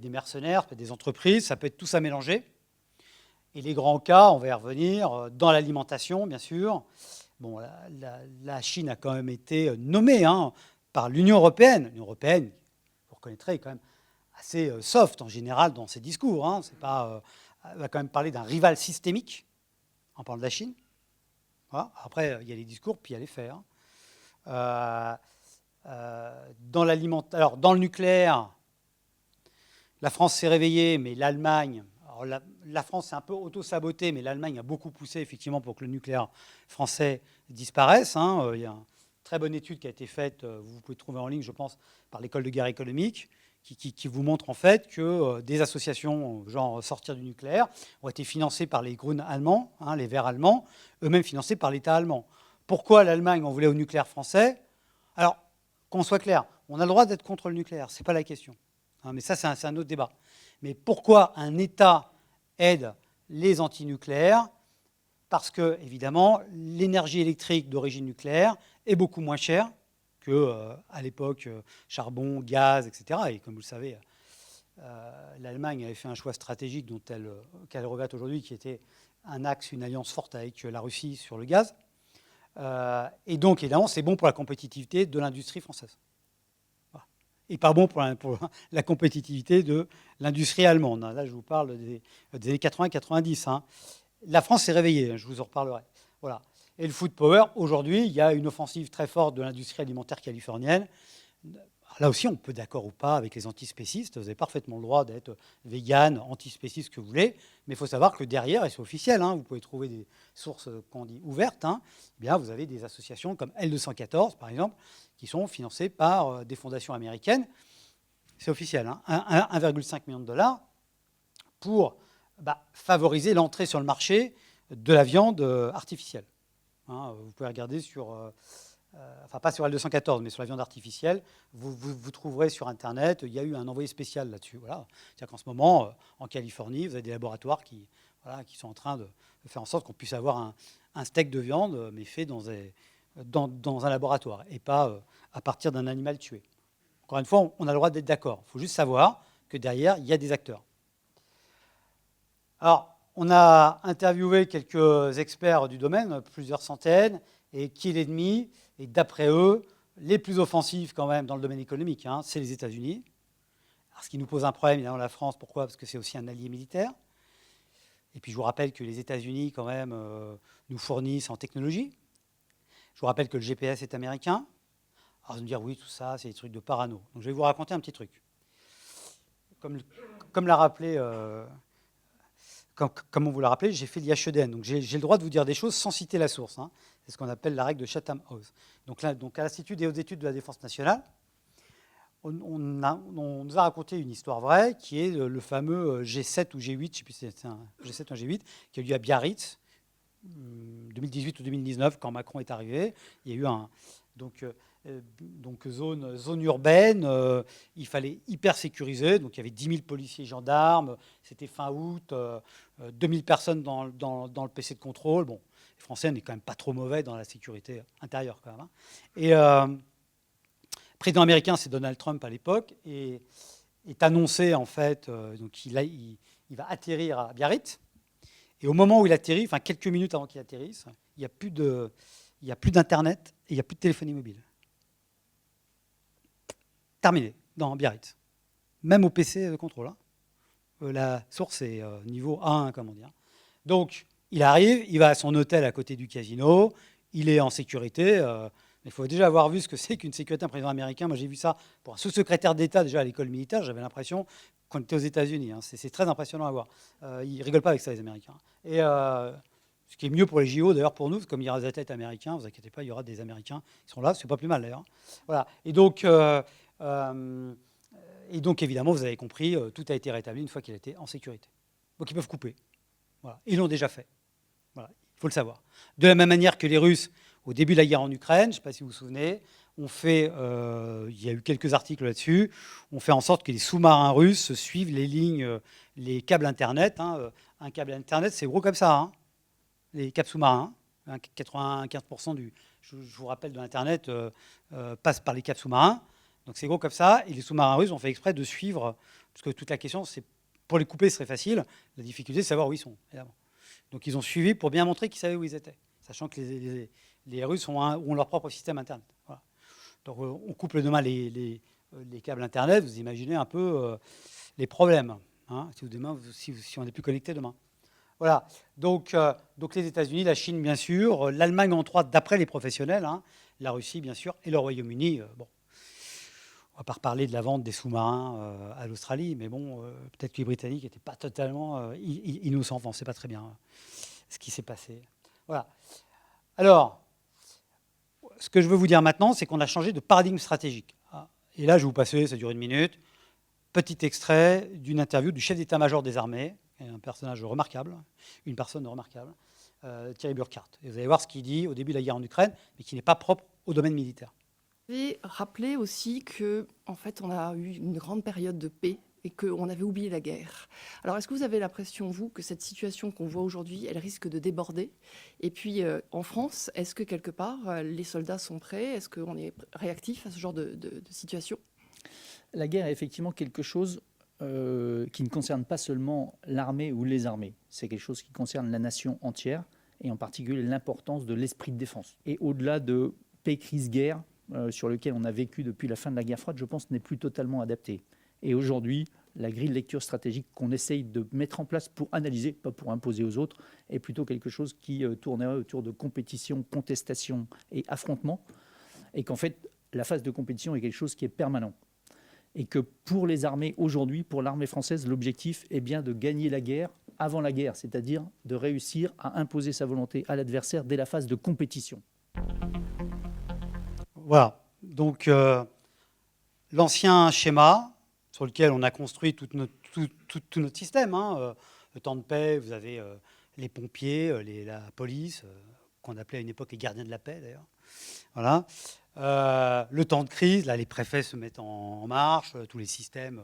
des mercenaires, ça peut être des entreprises, ça peut être tout ça mélangé. Et les grands cas, on va y revenir, dans l'alimentation, bien sûr. Bon, la Chine a quand même été nommée hein, par l'Union européenne. L'Union européenne, vous reconnaîtrez, est quand même assez soft en général dans ses discours. Hein. C'est pas, elle va quand même parler d'un rival systémique en parlant de la Chine. Voilà. Après, il y a les discours, puis il y a les faits. Hein. Dans le nucléaire, la France s'est réveillée, mais l'Allemagne... La France s'est un peu auto-sabotée, mais l'Allemagne a beaucoup poussé effectivement pour que le nucléaire français disparaisse. Hein. Il y a une très bonne étude qui a été faite, vous pouvez trouver en ligne, je pense, par l'école de guerre économique, qui vous montre en fait que des associations, genre Sortir du nucléaire, ont été financées par les Grünen allemands, hein, les Verts allemands, eux-mêmes financés par l'État allemand. Pourquoi l'Allemagne en voulait au nucléaire français? Alors, qu'on soit clair, on a le droit d'être contre le nucléaire, ce n'est pas la question. Hein, mais ça, c'est un autre débat. Mais pourquoi un État aide les antinucléaires? Parce que, évidemment, l'énergie électrique d'origine nucléaire est beaucoup moins chère qu'à l'époque charbon, gaz, etc. Et comme vous le savez, l'Allemagne avait fait un choix stratégique qu'elle regrette aujourd'hui, qui était un axe, une alliance forte avec la Russie sur le gaz. Et donc, évidemment, c'est bon pour la compétitivité de l'industrie française. Et pas bon pour la compétitivité de l'industrie allemande. Là, je vous parle des années 80-90. Hein. La France s'est réveillée, je vous en reparlerai. Voilà. Et le food power, aujourd'hui, il y a une offensive très forte de l'industrie alimentaire californienne. Là aussi, on peut d'accord ou pas avec les antispécistes. Vous avez parfaitement le droit d'être vegan, antispéciste, ce que vous voulez. Mais il faut savoir que derrière, et c'est officiel, hein, vous pouvez trouver des sources qu'on dit ouvertes, hein, eh bien, vous avez des associations comme L214, par exemple, qui sont financées par des fondations américaines. C'est officiel, hein, 1,5 million de dollars pour favoriser l'entrée sur le marché de la viande artificielle. Hein, vous pouvez regarder sur... enfin pas sur L214, mais sur la viande artificielle, vous trouverez sur Internet, il y a eu un envoyé spécial là-dessus. Voilà. C'est-à-dire qu'en ce moment, en Californie, vous avez des laboratoires qui sont en train de faire en sorte qu'on puisse avoir un steak de viande, mais fait dans un laboratoire, et pas à partir d'un animal tué. Encore une fois, on a le droit d'être d'accord. Il faut juste savoir que derrière, il y a des acteurs. Alors, on a interviewé quelques experts du domaine, plusieurs centaines, et qui est l'ennemi? Et d'après eux, les plus offensifs quand même dans le domaine économique, hein, c'est les États-Unis. Alors, ce qui nous pose un problème, évidemment, la France. Pourquoi? Parce que c'est aussi un allié militaire. Et puis je vous rappelle que les États-Unis, quand même, nous fournissent en technologie. Je vous rappelle que le GPS est américain. Alors vous allez me dire, oui, tout ça, c'est des trucs de parano. Donc je vais vous raconter un petit truc. Comme l'a rappelé... Comme on vous l'a rappelé, j'ai fait l'IHEDN, donc j'ai le droit de vous dire des choses sans citer la source. Hein. C'est ce qu'on appelle la règle de Chatham House. Donc, à l'Institut des hautes études de la défense nationale, on nous a raconté une histoire vraie qui est le fameux G7 ou G8, je ne sais plus si c'est un G7 ou un G8, qui a eu lieu à Biarritz, 2018 ou 2019, quand Macron est arrivé. Il y a eu donc zone urbaine, il fallait hyper sécuriser, donc il y avait 10 000 policiers et gendarmes, c'était fin août, 2000 personnes dans le PC de contrôle. Bon, les Français n'est quand même pas trop mauvais dans la sécurité intérieure quand même. Hein. Et le président américain, c'est Donald Trump à l'époque, et est annoncé en fait, donc il va atterrir à Biarritz, et au moment où il atterrit, enfin quelques minutes avant qu'il atterrisse, il n'y a plus d'internet et il n'y a plus de téléphonie mobile. Terminé, dans Biarritz. Même au PC de contrôle. Hein. La source est niveau A1, comme on dit. Hein. Donc, il arrive, il va à son hôtel à côté du casino, il est en sécurité, Il faut déjà avoir vu ce que c'est qu'une sécurité d'un président américain. Moi, j'ai vu ça pour un sous-secrétaire d'État déjà à l'école militaire. J'avais l'impression qu'on était aux États-Unis. Hein. C'est très impressionnant à voir. Ils rigolent pas avec ça, les Américains. Et ce qui est mieux pour les JO, d'ailleurs, pour nous, parce que comme il y aura des athlètes américains, ne vous inquiétez pas, il y aura des Américains qui sont là. C'est pas plus mal, d'ailleurs. Voilà. Et donc, évidemment, vous avez compris, tout a été rétabli une fois qu'il était en sécurité. Donc, ils peuvent couper. Voilà. Ils l'ont déjà fait. Voilà. Il faut le savoir. De la même manière que les Russes, au début de la guerre en Ukraine, je ne sais pas si vous vous souvenez, il y a eu quelques articles là-dessus, on fait en sorte que les sous-marins russes suivent les lignes, les câbles Internet. Hein. Un câble Internet, c'est gros comme ça, hein. Les câbles sous-marins. 95% je vous rappelle, de l'Internet passe par les câbles sous-marins. Donc c'est gros comme ça. Et les sous-marins russes ont fait exprès de suivre, parce que toute la question, c'est pour les couper, ce serait facile. La difficulté, c'est de savoir où ils sont, évidemment. Donc ils ont suivi pour bien montrer qu'ils savaient où ils étaient, sachant que les Russes ont leur propre système Internet. Voilà. Donc on coupe demain les câbles Internet, vous imaginez un peu les problèmes, hein, si on n'est plus connecté demain. Voilà. Donc les États-Unis, la Chine, bien sûr, l'Allemagne en 3, d'après les professionnels, hein, la Russie, bien sûr, et le Royaume-Uni. Bon. On ne va pas reparler de la vente des sous-marins à l'Australie, mais bon, peut-être que les Britanniques n'étaient pas totalement innocents. Enfin, on ne sait pas très bien ce qui s'est passé. Voilà. Alors, ce que je veux vous dire maintenant, c'est qu'on a changé de paradigme stratégique. Et là, je vais vous passer, ça dure 1 minute, petit extrait d'une interview du chef d'état-major des armées, un personnage remarquable, une personne remarquable, Thierry Burkhardt. Et vous allez voir ce qu'il dit au début de la guerre en Ukraine, mais qui n'est pas propre au domaine militaire. Vous avez rappelé aussi qu'en fait, on a eu une grande période de paix et qu'on avait oublié la guerre. Alors, est-ce que vous avez l'impression, vous, que cette situation qu'on voit aujourd'hui, elle risque de déborder? Et puis, en France, est-ce que quelque part, les soldats sont prêts? Est-ce qu'on est réactif à ce genre de situation? La guerre est effectivement quelque chose qui ne concerne pas seulement l'armée ou les armées. C'est quelque chose qui concerne la nation entière, et en particulier l'importance de l'esprit de défense. Et au-delà de paix, crise, guerre, sur lequel on a vécu depuis la fin de la guerre froide, je pense, n'est plus totalement adapté. Et aujourd'hui, la grille de lecture stratégique qu'on essaye de mettre en place pour analyser, pas pour imposer aux autres, est plutôt quelque chose qui tournerait autour de compétition, contestation et affrontement. Et qu'en fait, la phase de compétition est quelque chose qui est permanent. Et que pour les armées aujourd'hui, pour l'armée française, l'objectif est bien de gagner la guerre avant la guerre, c'est-à-dire de réussir à imposer sa volonté à l'adversaire dès la phase de compétition. Voilà, donc l'ancien schéma sur lequel on a construit tout notre système, hein, le temps de paix, vous avez les pompiers, la police, qu'on appelait à une époque les gardiens de la paix d'ailleurs. Voilà. Le temps de crise, là les préfets se mettent en marche, tous les systèmes,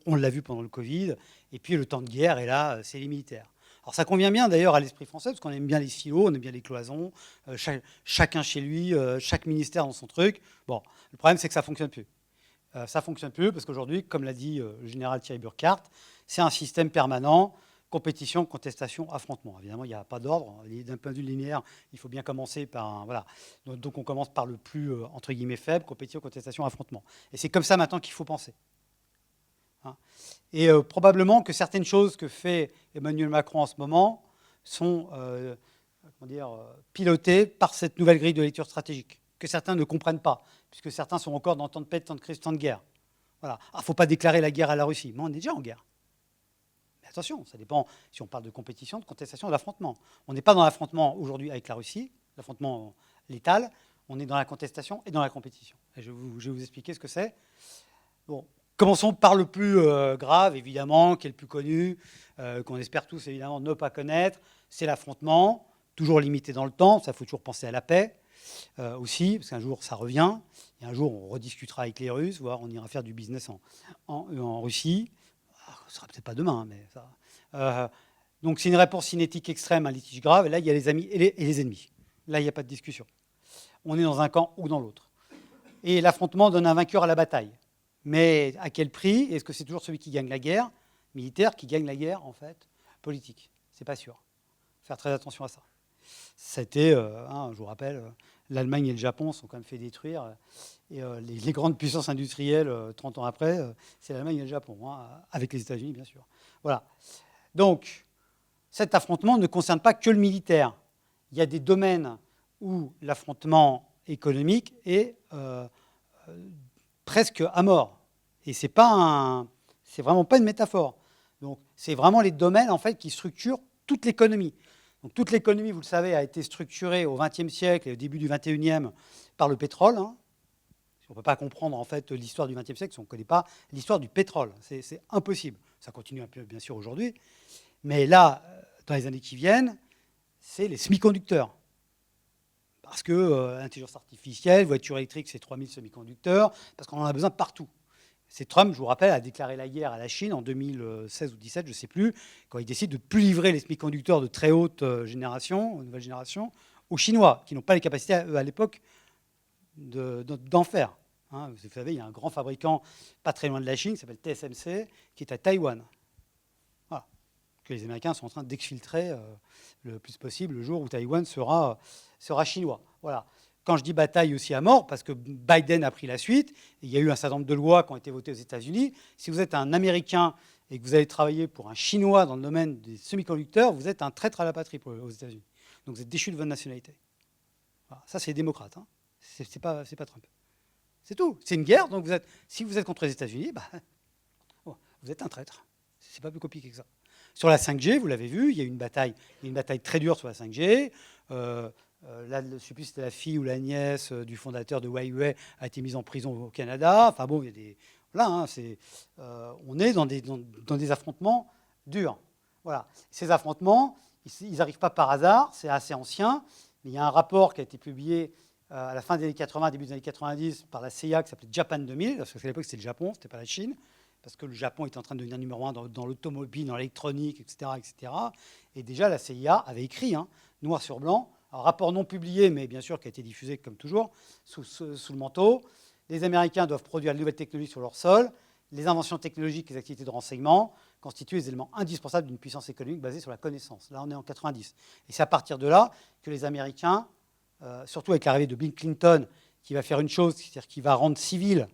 on l'a vu pendant le Covid, et puis le temps de guerre, et là c'est les militaires. Alors ça convient bien d'ailleurs à l'esprit français, parce qu'on aime bien les silos, on aime bien les cloisons, chacun chez lui, chaque ministère dans son truc. Bon, le problème c'est que ça ne fonctionne plus. Ça ne fonctionne plus parce qu'aujourd'hui, comme l'a dit le général Thierry Burkhardt, c'est un système permanent, compétition, contestation, affrontement. Évidemment, il n'y a pas d'ordre. D'un point de vue linéaire, il faut bien commencer par voilà. Donc on commence par le plus, entre guillemets, faible, compétition, contestation, affrontement. Et c'est comme ça maintenant qu'il faut penser. Et probablement que certaines choses que fait Emmanuel Macron en ce moment sont pilotées par cette nouvelle grille de lecture stratégique, que certains ne comprennent pas, puisque certains sont encore dans temps de paix, temps de crise, temps de guerre. Voilà. Il ne faut pas déclarer la guerre à la Russie, mais on est déjà en guerre. Mais attention, ça dépend si on parle de compétition, de contestation, d'affrontement. On n'est pas dans l'affrontement aujourd'hui avec la Russie, l'affrontement létal, on est dans la contestation et dans la compétition. Et je vais vous expliquer ce que c'est. Bon. Commençons par le plus grave, évidemment, qui est le plus connu, qu'on espère tous, évidemment, ne pas connaître. C'est l'affrontement, toujours limité dans le temps. Ça, il faut toujours penser à la paix aussi, parce qu'un jour, ça revient. Et un jour, on rediscutera avec les Russes, voire on ira faire du business en Russie. Ce ne sera peut-être pas demain, mais ça. Donc, c'est une réponse cinétique extrême à un litige grave. Et là, il y a les amis et les ennemis. Là, il n'y a pas de discussion. On est dans un camp ou dans l'autre. Et l'affrontement donne un vainqueur à la bataille. Mais à quel prix? Est-ce que c'est toujours celui qui gagne la guerre militaire qui gagne la guerre, en fait, politique? C'est pas sûr. Faire très attention à ça. C'était, je vous rappelle, l'Allemagne et le Japon sont quand même fait détruire. Et les grandes puissances industrielles, 30 ans après, c'est l'Allemagne et le Japon, hein, avec les États-Unis, bien sûr. Voilà. Donc, cet affrontement ne concerne pas que le militaire. Il y a des domaines où l'affrontement économique est presque à mort. Et c'est vraiment pas une métaphore. Donc, c'est vraiment les domaines en fait qui structurent toute l'économie. Donc, toute l'économie, vous le savez, a été structurée au XXe siècle et au début du XXIe par le pétrole. Hein. On ne peut pas comprendre en fait l'histoire du XXe siècle si on ne connaît pas l'histoire du pétrole. C'est impossible. Ça continue un peu, bien sûr, aujourd'hui. Mais là, dans les années qui viennent, c'est les semi-conducteurs. Parce que l'intelligence artificielle, voiture électrique, c'est 3000 semi-conducteurs, parce qu'on en a besoin partout. C'est Trump, je vous rappelle, a déclaré la guerre à la Chine en 2016 ou 2017, je ne sais plus, quand il décide de ne plus livrer les semi-conducteurs de très haute génération, nouvelle génération, aux Chinois, qui n'ont pas les capacités à l'époque d'en faire. Hein, vous savez, il y a un grand fabricant pas très loin de la Chine, qui s'appelle TSMC, qui est à Taïwan. Voilà. Que les Américains sont en train d'exfiltrer le plus possible le jour où Taïwan sera chinois. Voilà. Quand je dis bataille aussi à mort, parce que Biden a pris la suite, et il y a eu un certain nombre de lois qui ont été votées aux États-Unis. Si vous êtes un Américain et que vous allez travailler pour un Chinois dans le domaine des semi-conducteurs, vous êtes un traître à la patrie aux États-Unis. Donc vous êtes déchu de votre nationalité. Voilà. Ça, c'est les démocrates. Hein. C'est pas Trump. C'est tout. C'est une guerre. Donc si vous êtes contre les États-Unis, vous êtes un traître. C'est pas plus compliqué que ça. Sur la 5G, vous l'avez vu, il y a une bataille très dure sur la 5G. Là, je ne sais plus si c'était la fille ou la nièce du fondateur de Huawei a été mise en prison au Canada. Enfin bon, il y a des... Voilà, hein, on est dans des affrontements durs. Voilà. Ces affrontements, ils n'arrivent pas par hasard, c'est assez ancien. Mais il y a un rapport qui a été publié à la fin des années 80, début des années 90, par la CIA, qui s'appelait Japan 2000, parce qu'à l'époque, c'était le Japon, ce n'était pas la Chine, parce que le Japon était en train de devenir numéro 1 dans l'automobile, dans l'électronique, etc., etc. Et déjà, la CIA avait écrit, hein, noir sur blanc, un rapport non publié, mais bien sûr qui a été diffusé, comme toujours, sous le manteau. Les Américains doivent produire de nouvelles technologies sur leur sol. Les inventions technologiques, les activités de renseignement constituent les éléments indispensables d'une puissance économique basée sur la connaissance. Là, on est en 90. Et c'est à partir de là que les Américains, surtout avec l'arrivée de Bill Clinton, qui va faire une chose, c'est-à-dire qui va rendre civile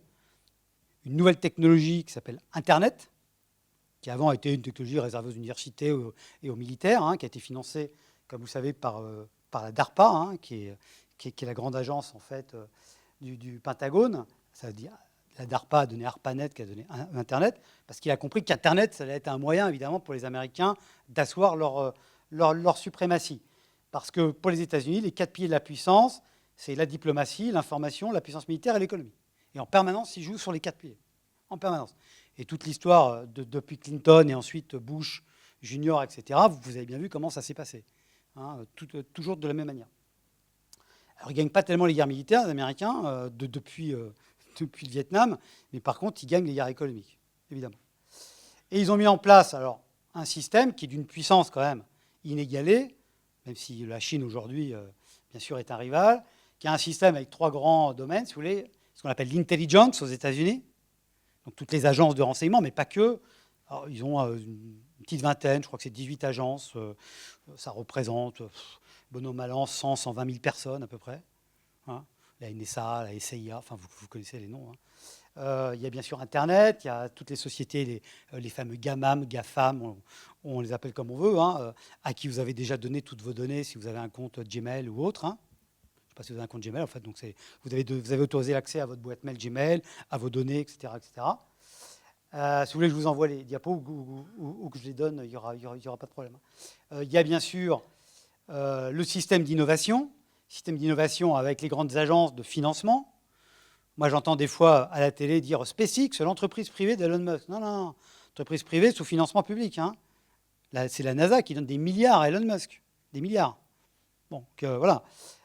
une nouvelle technologie qui s'appelle Internet, qui avant était une technologie réservée aux universités et aux militaires, hein, qui a été financée, comme vous savez, par la DARPA, hein, qui est la grande agence en fait, du Pentagone. Ça veut dire, la DARPA a donné ARPANET, qui a donné Internet, parce qu'il a compris qu'Internet, ça allait être un moyen, évidemment, pour les Américains d'asseoir leur suprématie. Parce que pour les États-Unis, les 4 piliers de la puissance, c'est la diplomatie, l'information, la puissance militaire et l'économie. Et en permanence, ils jouent sur les 4 piliers. En permanence. Et toute l'histoire depuis Clinton et ensuite Bush Junior, etc., vous avez bien vu comment ça s'est passé. Hein, toujours de la même manière. Alors, ils ne gagnent pas tellement les guerres militaires, les Américains, depuis le Vietnam, mais par contre, ils gagnent les guerres économiques, évidemment. Et ils ont mis en place alors, un système qui est d'une puissance quand même inégalée, même si la Chine aujourd'hui, bien sûr, est un rival, qui a un système avec 3 grands domaines, si vous voulez, ce qu'on appelle l'intelligence aux États-Unis, donc toutes les agences de renseignement, mais pas que. Alors, ils ont une petite vingtaine, je crois que c'est 18 agences, ça représente, bon an, mal an, 100, 120 000 personnes à peu près. Hein, la NSA, la SIA, enfin vous connaissez les noms. Hein. Il y a bien sûr Internet, il y a toutes les sociétés, les fameux GAMAM, GAFAM, on les appelle comme on veut, hein, à qui vous avez déjà donné toutes vos données si vous avez un compte Gmail ou autre. Hein. Je ne sais pas si vous avez un compte Gmail, en fait, donc vous avez autorisé l'accès à votre boîte mail Gmail, à vos données, etc. etc. Si vous voulez que je vous envoie les diapos ou que je les donne, il n'y aura pas de problème. Il y a bien sûr le système d'innovation avec les grandes agences de financement. Moi, j'entends des fois à la télé dire SpaceX, l'entreprise privée d'Elon Musk. Non, non, entreprise privée sous financement public. Hein. Là, c'est la NASA qui donne des milliards à Elon Musk. Des milliards. Bon, voilà.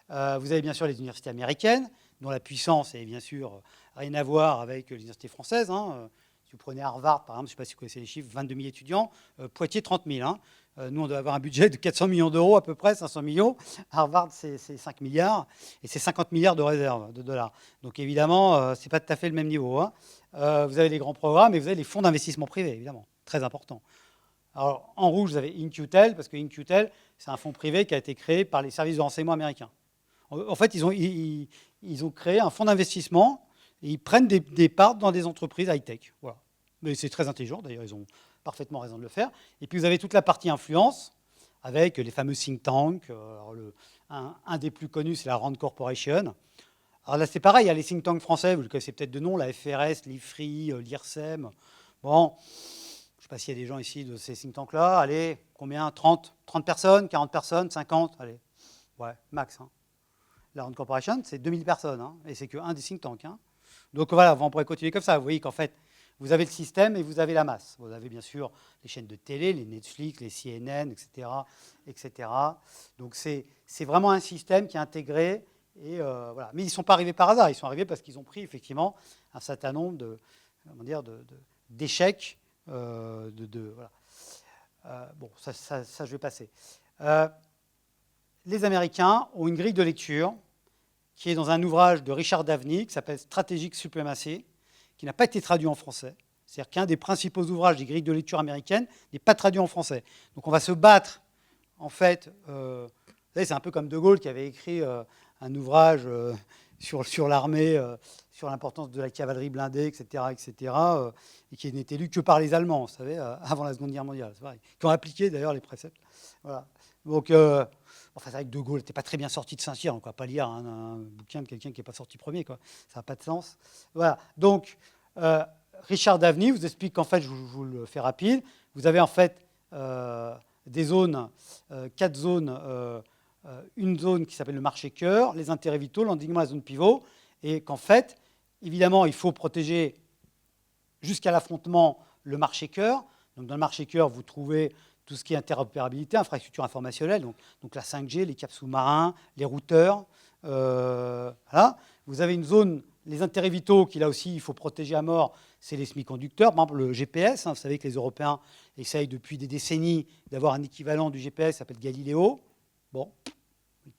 Vous avez bien sûr les universités américaines, dont la puissance est bien sûr rien à voir avec les universités françaises. Hein. Si vous prenez Harvard, par exemple, je ne sais pas si vous connaissez les chiffres, 22 000 étudiants, Poitiers, 30 000. Hein. Nous, on doit avoir un budget de 400 millions d'euros à peu près, 500 millions. Harvard, c'est 5 milliards, et c'est 50 milliards de réserves de dollars. Donc évidemment, ce n'est pas tout à fait le même niveau. Hein. Vous avez les grands programmes, et vous avez les fonds d'investissement privés, évidemment, très important. Alors, en rouge, vous avez InQtel, parce que InQtel, c'est un fonds privé qui a été créé par les services de renseignement américains. En fait, ils ont créé un fonds d'investissement, et ils prennent des parts dans des entreprises high-tech. Voilà. Mais c'est très intelligent, d'ailleurs, ils ont parfaitement raison de le faire. Et puis vous avez toute la partie influence, avec les fameux think tanks. Alors un des plus connus, c'est la Rand Corporation. Alors là, c'est pareil, il y a les think tanks français, vous le connaissez peut-être de nom, la FRS, l'IFRI, l'IRSEM. Bon, je ne sais pas s'il y a des gens ici de ces think tanks-là. Allez, combien 30 personnes, 40 personnes, 50 allez, ouais, max. Hein. La Rand Corporation, c'est 2000 personnes, hein, et c'est qu'un des think tanks. Hein. Donc voilà, on pourrait continuer comme ça. Vous voyez qu'en fait, vous avez le système et vous avez la masse. Vous avez bien sûr les chaînes de télé, les Netflix, les CNN, etc. etc. Donc c'est vraiment un système qui est intégré. Et voilà. Mais ils ne sont pas arrivés par hasard. Ils sont arrivés parce qu'ils ont pris effectivement un certain nombre d'échecs. Voilà. Bon, ça, je vais passer. Les Américains ont une grille de lecture qui est dans un ouvrage de Richard Davney qui s'appelle Strategic Supremacy, qui n'a pas été traduit en français. C'est-à-dire qu'un des principaux ouvrages des grilles de lecture américaines n'est pas traduit en français. Donc on va se battre, en fait, vous savez, c'est un peu comme De Gaulle qui avait écrit un ouvrage sur l'armée, sur l'importance de la cavalerie blindée, etc., et qui n'était lu que par les Allemands, vous savez, avant la Seconde Guerre mondiale, c'est pareil, qui ont appliqué d'ailleurs les préceptes. Voilà. Donc, enfin, c'est vrai que De Gaulle n'était pas très bien sorti de Saint-Cyr, donc on ne va pas lire un bouquin de quelqu'un qui n'est pas sorti premier, quoi. Ça n'a pas de sens. Voilà. Donc, Richard Davney vous explique qu'en fait, je vous le fais rapide, vous avez en fait des zones, 4 zones, une zone qui s'appelle le marché cœur, les intérêts vitaux, l'endiguement, la zone pivot, et qu'en fait, évidemment, il faut protéger jusqu'à l'affrontement le marché cœur. Donc, dans le marché cœur, vous trouvez tout ce qui est interopérabilité, infrastructure informationnelle, donc la 5G, les câbles sous-marins, les routeurs. Voilà. Vous avez une zone, les intérêts vitaux, qui là aussi, il faut protéger à mort, c'est les semi-conducteurs. Par exemple, le GPS, hein, vous savez que les Européens essayent depuis des décennies d'avoir un équivalent du GPS, ça s'appelle Galileo. Bon,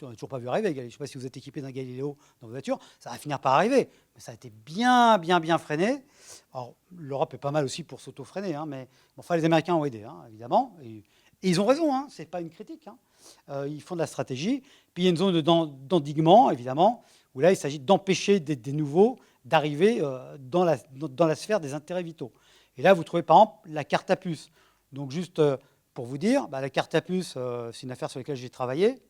on n'a toujours pas vu arriver. Je ne sais pas si vous êtes équipé d'un Galileo dans vos voitures, ça va finir par arriver. Mais ça a été bien freiné. Alors, l'Europe est pas mal aussi pour s'auto-freiner, hein, mais enfin, les Américains ont aidé, hein, évidemment. Et ils ont raison, hein, ce n'est pas une critique. Hein. Ils font de la stratégie. Puis il y a une zone d'endiguement, évidemment, où là, il s'agit d'empêcher des nouveaux d'arriver dans la sphère des intérêts vitaux. Et là, vous trouvez, par exemple, la carte à puce. Donc, juste pour vous dire, la carte à puce, c'est une affaire sur laquelle j'ai travaillé.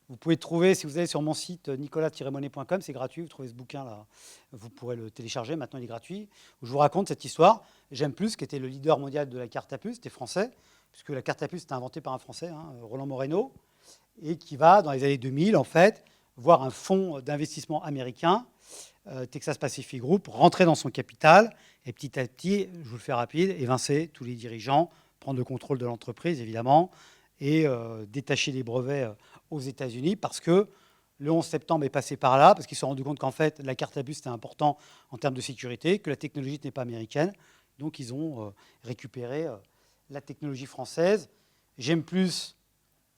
Vous pouvez trouver, si vous allez sur mon site nicolas-monnaie.com, c'est gratuit, vous trouvez ce bouquin-là, vous pourrez le télécharger, maintenant il est gratuit, où je vous raconte cette histoire. J'aime plus, qui était le leader mondial de la carte à puce, c'était français, puisque la carte à puce était inventée par un Français, hein, Roland Moreno, et qui va, dans les années 2000, en fait, voir un fonds d'investissement américain, Texas Pacific Group, rentrer dans son capital, et petit à petit, je vous le fais rapide, évincer tous les dirigeants, prendre le contrôle de l'entreprise, évidemment, et détacher les brevets aux États-Unis, parce que le 11 septembre est passé par là, parce qu'ils se sont rendus compte qu'en fait, la carte à puce était important en termes de sécurité, que la technologie n'est pas américaine. Donc, ils ont récupéré la technologie française. J'aime plus,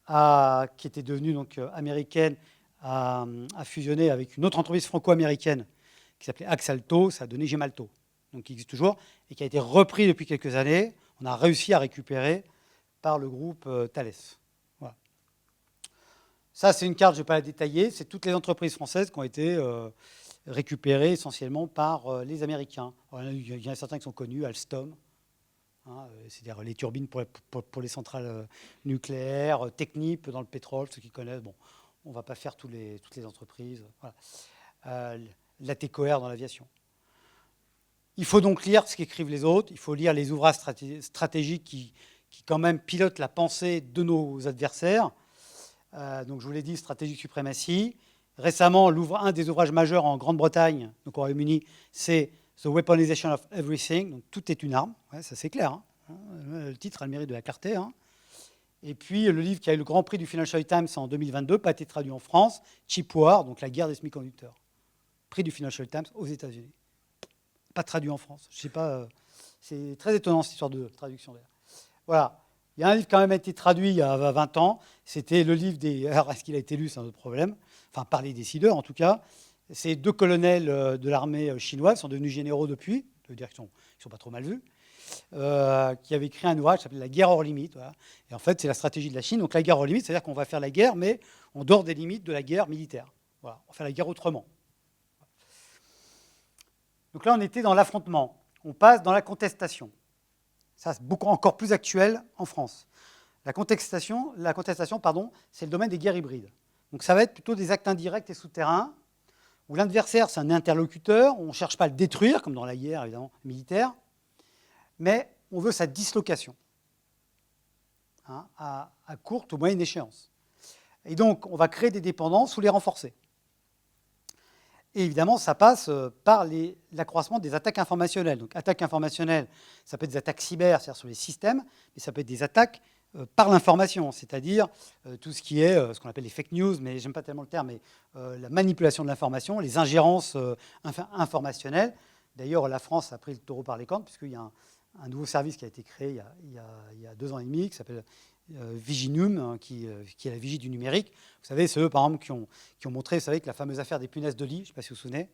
qui était devenue donc, américaine, a fusionné avec une autre entreprise franco-américaine qui s'appelait Axalto, ça a donné Gemalto, donc qui existe toujours, et qui a été repris depuis quelques années. On a réussi à récupérer par le groupe Thales. Voilà. Ça, c'est une carte, je ne vais pas la détailler, c'est toutes les entreprises françaises qui ont été récupérées essentiellement par les Américains. Alors, il y en a certains qui sont connus, Alstom, hein, c'est-à-dire les turbines pour les centrales nucléaires, Technip dans le pétrole, ceux qui connaissent. Bon, on ne va pas faire toutes les entreprises. Voilà. La TECOR dans l'aviation. Il faut donc lire ce qu'écrivent les autres, il faut lire les ouvrages stratégiques qui quand même pilotent la pensée de nos adversaires. Donc je vous l'ai dit, Strategic Supremacy. Récemment, un des ouvrages majeurs en Grande-Bretagne, donc au Royaume-Uni, c'est The Weaponization of Everything. Donc tout est une arme, ouais, ça c'est clair. Hein. Le titre a le mérite de la clarté. Hein. Et puis le livre qui a eu le Grand Prix du Financial Times en 2022, pas été traduit en France, Cheap War, donc la guerre des semi-conducteurs. Prix du Financial Times aux États-Unis. Pas traduit en France. Je sais pas, c'est très étonnant cette histoire de traduction d'ailleurs. Voilà. Il y a un livre qui a quand même été traduit il y a 20 ans. C'était le livre des... Alors, est-ce qu'il a été lu? C'est un autre problème. Enfin, par les décideurs, en tout cas. C'est 2 colonels de l'armée chinoise, qui sont devenus généraux depuis. Ça veut dire qu'ils ne sont pas trop mal vus. Qui avaient écrit un ouvrage qui s'appelle La guerre hors limite. Voilà. Et en fait, c'est la stratégie de la Chine. Donc, la guerre hors limite, c'est-à-dire qu'on va faire la guerre, mais en dehors des limites de la guerre militaire. Voilà. On va faire la guerre autrement. Donc là, on était dans l'affrontement. On passe dans la contestation. Ça, c'est encore plus actuel en France. La contestation, c'est le domaine des guerres hybrides. Donc ça va être plutôt des actes indirects et souterrains où l'adversaire, c'est un interlocuteur, on ne cherche pas à le détruire, comme dans la guerre, évidemment, militaire, mais on veut sa dislocation, hein, à courte ou moyenne échéance. Et donc, on va créer des dépendances ou les renforcer. Et évidemment, ça passe par l'accroissement des attaques informationnelles. Donc, attaques informationnelles, ça peut être des attaques cyber, c'est-à-dire sur les systèmes, mais ça peut être des attaques par l'information, c'est-à-dire tout ce qui est ce qu'on appelle les fake news, mais j'aime pas tellement le terme, mais la manipulation de l'information, les ingérences informationnelles. D'ailleurs, la France a pris le taureau par les cornes, puisqu'il y a un nouveau service qui a été créé il y a 2 ans et demi, qui s'appelle Viginum, hein, qui est la vigie du numérique. Vous savez, c'est eux, par exemple, qui ont montré, vous savez, que la fameuse affaire des punaises de lit, je ne sais pas si vous vous souvenez,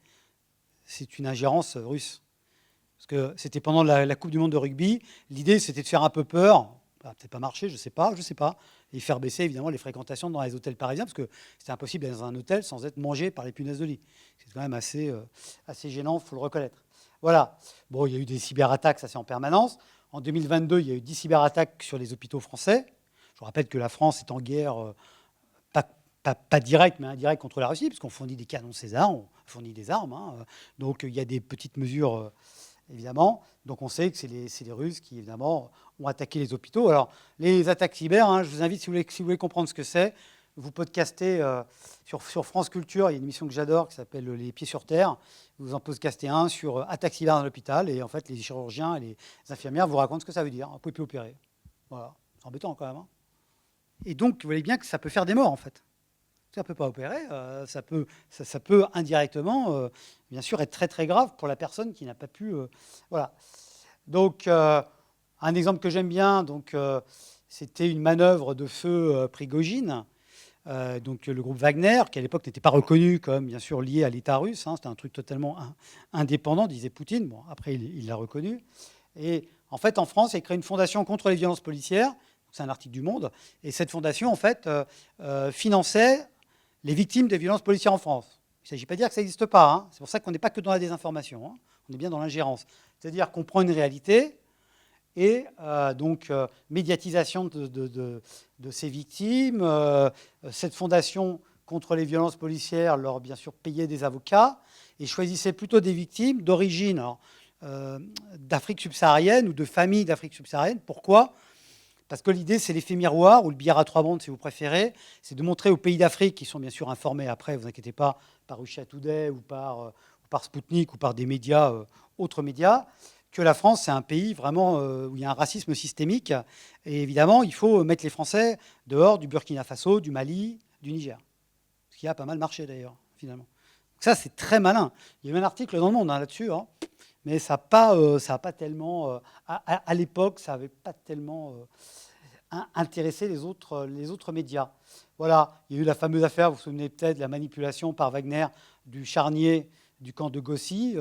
c'est une ingérence russe. Parce que c'était pendant la Coupe du Monde de rugby. L'idée, c'était de faire un peu peur. Ça n'a peut-être pas marché, je ne sais pas. Et faire baisser, évidemment, les fréquentations dans les hôtels parisiens, parce que c'était impossible d'être dans un hôtel sans être mangé par les punaises de lit. C'est quand même assez gênant, il faut le reconnaître. Voilà. Bon, il y a eu des cyberattaques, ça c'est en permanence. En 2022, il y a eu 10 cyberattaques sur les hôpitaux français. Je vous rappelle que la France est en guerre, pas directe, mais indirecte contre la Russie, parce qu'on fournit des canons César, on fournit des armes. Hein. Donc il y a des petites mesures, évidemment. Donc on sait que c'est les Russes qui, évidemment, ont attaqué les hôpitaux. Alors, les attaques cyber, hein, je vous invite, si vous voulez comprendre ce que c'est, vous podcastez sur France Culture, il y a une émission que j'adore qui s'appelle Les Pieds sur Terre. Vous en podcastez un sur attaque cyber dans l'hôpital, et en fait, les chirurgiens et les infirmières vous racontent ce que ça veut dire. Vous ne pouvez plus opérer. Voilà. C'est embêtant quand même. Hein. Et donc, vous voyez bien que ça peut faire des morts, en fait. Ça ne peut pas opérer, ça peut indirectement, bien sûr, être très très grave pour la personne qui n'a pas pu... voilà. Donc, un exemple que j'aime bien, c'était une manœuvre de feu Prigojine, donc le groupe Wagner, qui à l'époque n'était pas reconnu comme, bien sûr, lié à l'État russe. Hein, c'était un truc totalement indépendant, disait Poutine. Bon, après, il l'a reconnu. Et en fait, en France, il a créé une fondation contre les violences policières. C'est un article du Monde. Et cette fondation, en fait, finançait les victimes des violences policières en France. Il ne s'agit pas de dire que ça n'existe pas. Hein. C'est pour ça qu'on n'est pas que dans la désinformation. Hein. On est bien dans l'ingérence. C'est-à-dire qu'on prend une réalité et médiatisation de ces victimes. Cette fondation contre les violences policières leur, bien sûr, payait des avocats et choisissait plutôt des victimes d'origine d'Afrique subsaharienne ou de familles d'Afrique subsaharienne. Pourquoi ? Parce que l'idée, c'est l'effet miroir, ou le billard à 3 bandes, si vous préférez. C'est de montrer aux pays d'Afrique, qui sont bien sûr informés après, vous inquiétez pas, par Russia Today ou par Sputnik ou par des médias, autres médias, que la France, c'est un pays vraiment où il y a un racisme systémique. Et évidemment, il faut mettre les Français dehors du Burkina Faso, du Mali, du Niger. Ce qui a pas mal marché, d'ailleurs, finalement. Donc ça, c'est très malin. Il y a eu un article dans Le Monde là-dessus, hein, mais ça n'a pas tellement... à l'époque, ça n'avait pas tellement... intéresser les autres médias. Voilà, il y a eu la fameuse affaire, vous vous souvenez peut-être, de la manipulation par Wagner du charnier du camp de Gossi,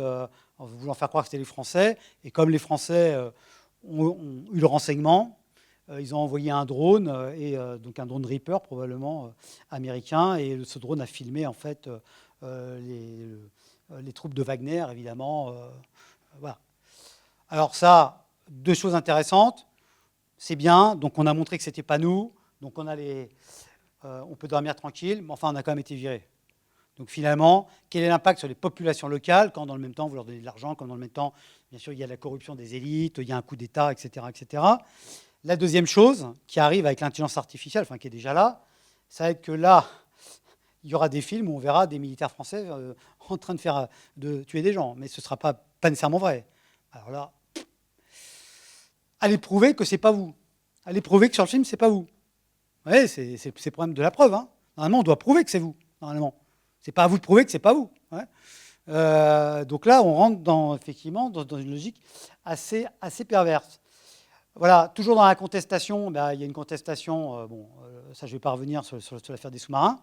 en voulant faire croire que c'était les Français. Et comme les Français ont eu le renseignement, ils ont envoyé un drone, donc un drone Reaper probablement américain, et ce drone a filmé en fait les troupes de Wagner, évidemment. Voilà. Alors ça, 2 choses intéressantes. C'est bien, donc on a montré que ce n'était pas nous, donc on peut dormir tranquille, mais enfin on a quand même été virés. Donc finalement, quel est l'impact sur les populations locales quand dans le même temps vous leur donnez de l'argent, quand dans le même temps, bien sûr, il y a la corruption des élites, il y a un coup d'État, etc., etc. La deuxième chose qui arrive avec l'intelligence artificielle, enfin qui est déjà là, ça va être que là, il y aura des films où on verra des militaires français en train de tuer des gens, mais ce ne sera pas nécessairement vrai. Alors là, allez prouver que c'est pas vous. Allez prouver que sur le film, c'est pas vous. Oui, c'est le problème de la preuve. Hein. Normalement, on doit prouver que c'est vous. Normalement, c'est pas à vous de prouver que c'est pas vous. Ouais. Donc là, on rentre effectivement dans une logique assez perverse. Voilà, toujours dans la contestation, il y a une contestation. Ça, je ne vais pas revenir sur l'affaire des sous-marins,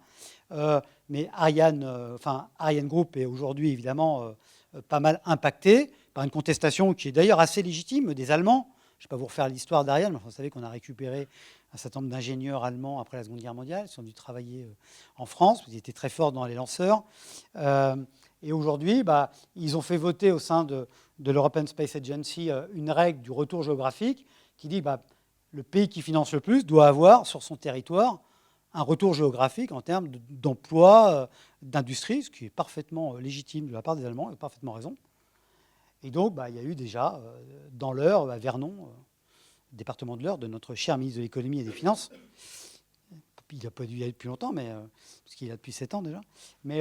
mais Ariane Group est aujourd'hui évidemment pas mal impacté par une contestation qui est d'ailleurs assez légitime des Allemands. Je ne vais pas vous refaire l'histoire d'Ariane, mais vous savez qu'on a récupéré un certain nombre d'ingénieurs allemands après la Seconde Guerre mondiale. Ils sont venus travailler en France. Ils étaient très forts dans les lanceurs. Et aujourd'hui, ils ont fait voter au sein de l'European Space Agency une règle du retour géographique qui dit le pays qui finance le plus doit avoir sur son territoire un retour géographique en termes d'emploi, d'industrie, ce qui est parfaitement légitime de la part des Allemands, ils ont parfaitement raison. Et donc, il y a eu déjà, dans l'Eure, à Vernon, département de l'Eure, de notre cher ministre de l'économie et des finances. Il n'a pas dû y aller depuis longtemps, mais, parce qu'il est là depuis 7 ans déjà. Mais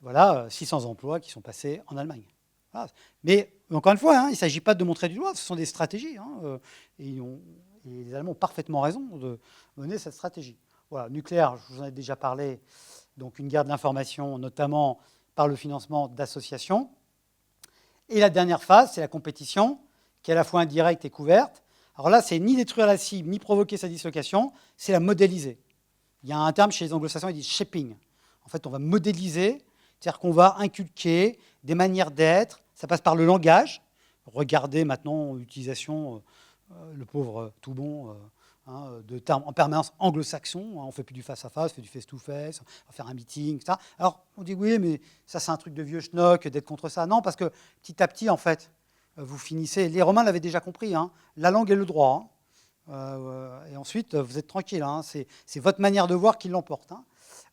voilà, 600 emplois qui sont passés en Allemagne. Voilà. Mais encore une fois, il ne s'agit pas de montrer du doigt, ce sont des stratégies. Et les Allemands ont parfaitement raison de mener cette stratégie. Voilà, nucléaire, je vous en ai déjà parlé, donc une guerre de l'information, notamment par le financement d'associations. Et la dernière phase, c'est la compétition, qui est à la fois indirecte et couverte. Alors là, c'est ni détruire la cible, ni provoquer sa dislocation, c'est la modéliser. Il y a un terme chez les anglo-saxons, ils disent shaping. En fait, on va modéliser, c'est-à-dire qu'on va inculquer des manières d'être. Ça passe par le langage. Regardez maintenant l'utilisation, le pauvre tout bon, de termes en permanence anglo-saxons. On ne fait plus du face-à-face, on fait du face-to-face, on va faire un meeting, etc. Alors, on dit oui, mais ça, c'est un truc de vieux schnock d'être contre ça. Non, parce que petit à petit, en fait, vous finissez... Les Romains l'avaient déjà compris, la langue et le droit. Et ensuite, vous êtes tranquille. C'est votre manière de voir qui l'emporte.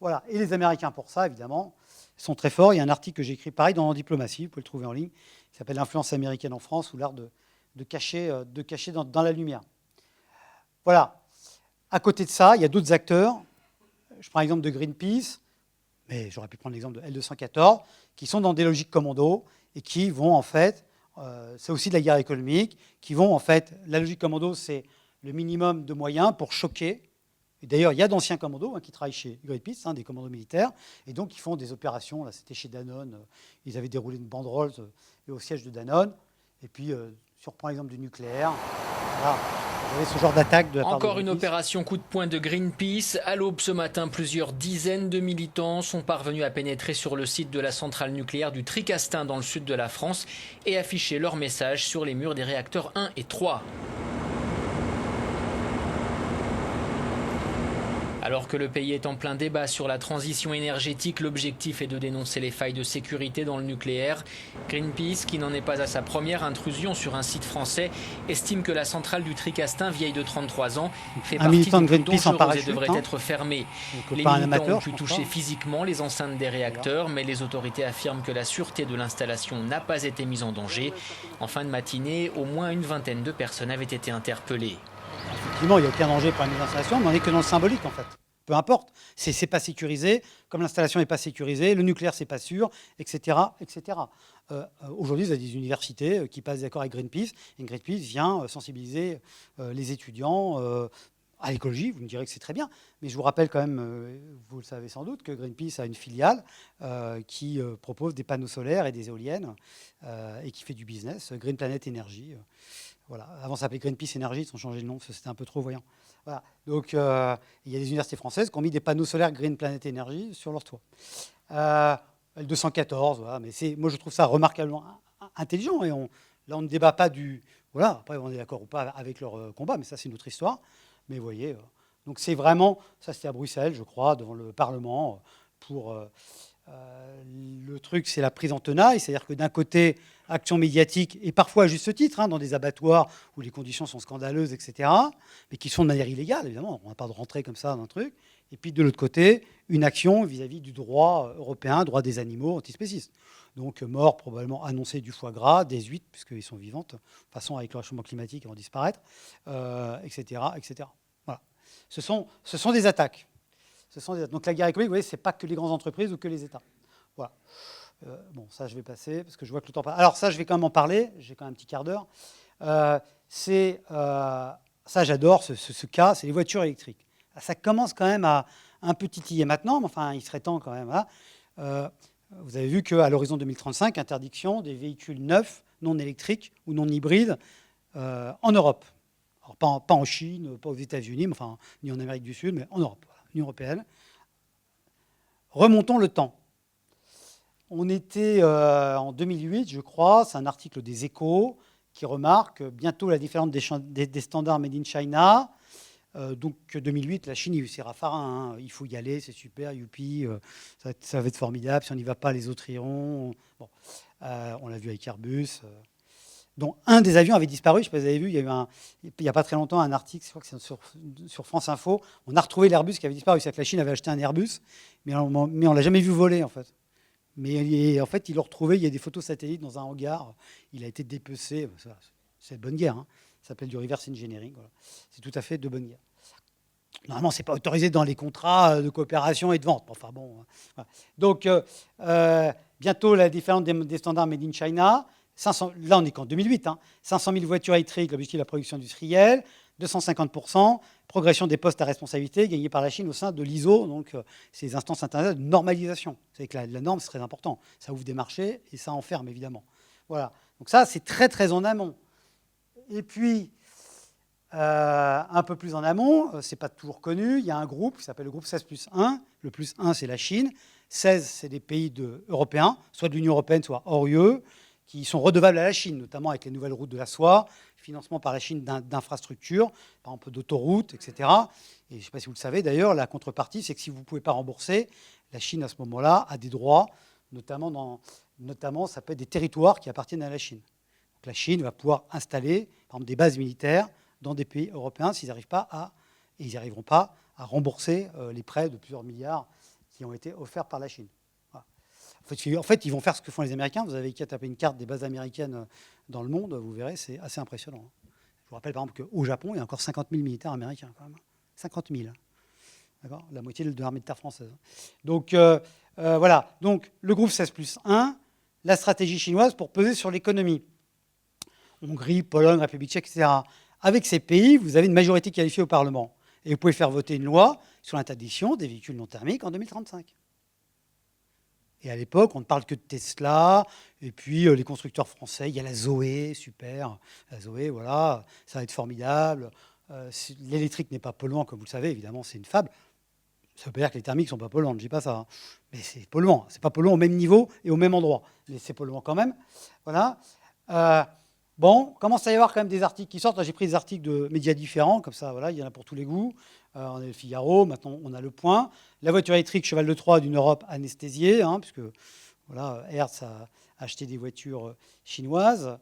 Voilà. Et les Américains, pour ça, évidemment, sont très forts. Il y a un article que j'ai écrit, pareil, dans Diplomatie, vous pouvez le trouver en ligne, qui s'appelle « L'influence américaine en France » ou l'art de cacher dans la lumière. Voilà. À côté de ça, il y a d'autres acteurs. Je prends l'exemple de Greenpeace, mais j'aurais pu prendre l'exemple de L214, qui sont dans des logiques commando et qui vont, en fait, c'est aussi de la guerre économique, qui vont, en fait, la logique commando, c'est le minimum de moyens pour choquer. Et d'ailleurs, il y a d'anciens commandos qui travaillent chez Greenpeace, des commandos militaires, et donc ils font des opérations. Là, c'était chez Danone, ils avaient déroulé une banderole au siège de Danone. Et puis, si on reprend l'exemple du nucléaire, voilà, vous avez ce genre d'attaque de la part Encore de une opération coup de poing de Greenpeace. À l'aube ce matin, plusieurs dizaines de militants sont parvenus à pénétrer sur le site de la centrale nucléaire du Tricastin dans le sud de la France et afficher leur message sur les murs des réacteurs 1 et 3. Alors que le pays est en plein débat sur la transition énergétique, l'objectif est de dénoncer les failles de sécurité dans le nucléaire. Greenpeace, qui n'en est pas à sa première intrusion sur un site français, estime que la centrale du Tricastin, vieille de 33 ans, fait partie des plus dangereuses et devrait être fermée. Les militants ont pu toucher physiquement les enceintes des réacteurs, mais les autorités affirment que la sûreté de l'installation n'a pas été mise en danger. En fin de matinée, au moins une vingtaine de personnes avaient été interpellées. Effectivement, il n'y a aucun danger pour la mise en installation, mais on n'est que dans le symbolique, en fait. Peu importe, c'est pas sécurisé, comme l'installation n'est pas sécurisée, le nucléaire, c'est pas sûr, etc. etc. Aujourd'hui, vous avez des universités qui passent d'accord avec Greenpeace, et Greenpeace vient sensibiliser les étudiants à l'écologie. Vous me direz que c'est très bien, mais je vous rappelle quand même, vous le savez sans doute, que Greenpeace a une filiale qui propose des panneaux solaires et des éoliennes et qui fait du business, Green Planet Energy. Voilà. Avant, ça s'appelait Greenpeace Energy, ils ont changé de nom parce que c'était un peu trop voyant. Voilà. Donc, il y a des universités françaises qui ont mis des panneaux solaires Green Planet Energy sur leur toit. L214, voilà, mais moi, je trouve ça remarquablement intelligent. Et là, on ne débat pas du... Voilà, après, on est d'accord ou pas avec leur combat, mais ça, c'est une autre histoire. Mais vous voyez, donc c'est vraiment... Ça, c'était à Bruxelles, je crois, devant le Parlement, pour... le truc, c'est la prise en tenaille, c'est-à-dire que d'un côté, action médiatique, et parfois à juste titre, dans des abattoirs où les conditions sont scandaleuses, etc., mais qui sont de manière illégale, évidemment, on n'a pas de rentrer comme ça dans un truc, et puis de l'autre côté, une action vis-à-vis du droit européen, droit des animaux antispécistes. Donc mort probablement annoncée du foie gras, des huîtres, puisqu'ils sont vivantes, de toute façon avec le réchauffement climatique, ils vont disparaître, etc., etc. Voilà. Ce sont des attaques. Donc la guerre économique, vous voyez, ce n'est pas que les grandes entreprises ou que les États. Voilà. Bon, ça, je vais passer, parce que je vois que le temps passe. Alors ça, je vais quand même en parler, j'ai quand même un petit quart d'heure. Ça, j'adore ce cas, c'est les voitures électriques. Ça commence quand même à un peu titiller maintenant, mais enfin, il serait temps quand même. Vous avez vu qu'à l'horizon 2035, interdiction des véhicules neufs, non électriques ou non hybrides en Europe. Alors, pas en Chine, pas aux États-Unis, enfin, ni en Amérique du Sud, mais en Europe. L'Union européenne. Remontons le temps. On était en 2008, je crois, c'est un article des Échos qui remarque bientôt la différence des standards made in China. Donc 2008, la Chine, c'est raffarin, il faut y aller, c'est super, youpi, ça va être formidable, si on n'y va pas, les autres iront. Bon, on l'a vu avec Airbus. dont un des avions avait disparu. Je ne sais pas si vous avez vu, il n'y a pas très longtemps un article, je crois que c'est sur France Info, on a retrouvé l'Airbus qui avait disparu. C'est-à-dire que la Chine avait acheté un Airbus, mais on ne l'a jamais vu voler en fait. Mais en fait, ils l'ont retrouvé, il y a des photos satellites dans un hangar, il a été dépecé. C'est de bonne guerre, hein. Ça s'appelle du reverse engineering. Voilà. C'est tout à fait de bonne guerre. Normalement, ce n'est pas autorisé dans les contrats de coopération et de vente. Enfin bon. Voilà. Donc, bientôt, la différence des standards Made in China. 500, là, on n'est qu'en 2008. 500 000 voitures électriques, l'objectif de la production industrielle. 250%. Progression des postes à responsabilité gagnés par la Chine au sein de l'ISO. Donc, ces instances internationales de normalisation. Vous savez que la norme, c'est très important. Ça ouvre des marchés et ça enferme, évidemment. Voilà. Donc ça, c'est très, très en amont. Et puis, un peu plus en amont, ce n'est pas toujours connu, il y a un groupe qui s'appelle le groupe 16+1. Le plus 1, c'est la Chine. 16, c'est des pays européens, soit de l'Union européenne, soit hors UE, qui sont redevables à la Chine, notamment avec les nouvelles routes de la soie, financement par la Chine d'infrastructures, par exemple d'autoroutes, etc. Et je ne sais pas si vous le savez d'ailleurs, la contrepartie, c'est que si vous ne pouvez pas rembourser, la Chine, à ce moment-là, a des droits, notamment ça peut être des territoires qui appartiennent à la Chine. Donc la Chine va pouvoir installer, par exemple, des bases militaires dans des pays européens s'ils n'arrivent pas et ils n'y arriveront pas à rembourser les prêts de plusieurs milliards qui ont été offerts par la Chine. Voilà. En fait, ils vont faire ce que font les Américains. Vous avez qu'à taper une carte des bases américaines dans le monde, vous verrez, c'est assez impressionnant. Je vous rappelle par exemple qu'au Japon, il y a encore 50 000 militaires américains, quand même. 50 000. D'accord ? La moitié de l'armée de terre française. Donc, voilà. Donc, le groupe 16+1, la stratégie chinoise pour peser sur l'économie. Hongrie, Pologne, République tchèque, etc. Avec ces pays, vous avez une majorité qualifiée au Parlement. Et vous pouvez faire voter une loi sur l'interdiction des véhicules non thermiques en 2035. Et à l'époque, on ne parle que de Tesla, et puis les constructeurs français, il y a la Zoé, super. La Zoé, voilà, ça va être formidable. L'électrique n'est pas polluant, comme vous le savez, évidemment, c'est une fable. Ça veut pas dire que les thermiques ne sont pas polluants, je ne dis pas ça. Mais c'est polluant. Ce n'est pas polluant au même niveau et au même endroit. Mais c'est polluant quand même. Voilà. Bon, commence à y avoir quand même des articles qui sortent. Là, j'ai pris des articles de médias différents, comme ça, voilà, il y en a pour tous les goûts. On a le Figaro, maintenant on a Le Point. La voiture électrique cheval de Troie d'une Europe anesthésiée, puisque voilà, Hertz a acheté des voitures chinoises.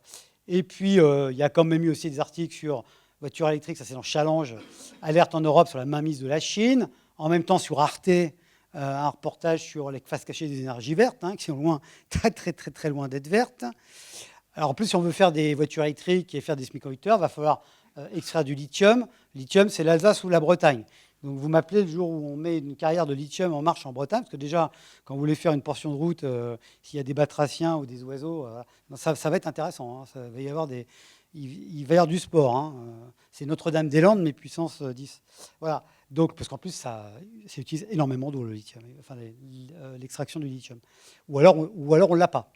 Et puis, il y a quand même eu aussi des articles sur voiture électrique, ça c'est dans Challenge, alerte en Europe sur la mainmise de la Chine. En même temps, sur Arte, un reportage sur les faces cachées des énergies vertes, qui sont loin, très, très, très, très loin d'être vertes. Alors en plus, si on veut faire des voitures électriques et faire des semi-conducteurs, il va falloir extraire du lithium. Lithium, c'est l'Alsace ou la Bretagne. Donc vous m'appelez le jour où on met une carrière de lithium en marche en Bretagne, parce que déjà, quand vous voulez faire une portion de route, s'il y a des batraciens ou des oiseaux, ça va être intéressant. Ça va y avoir il va y avoir du sport. C'est Notre-Dame-des-Landes, mais puissance 10. Voilà. Donc, parce qu'en plus, ça utilise énormément d'eau, le lithium, enfin, l'extraction du lithium. Ou alors on ne l'a pas.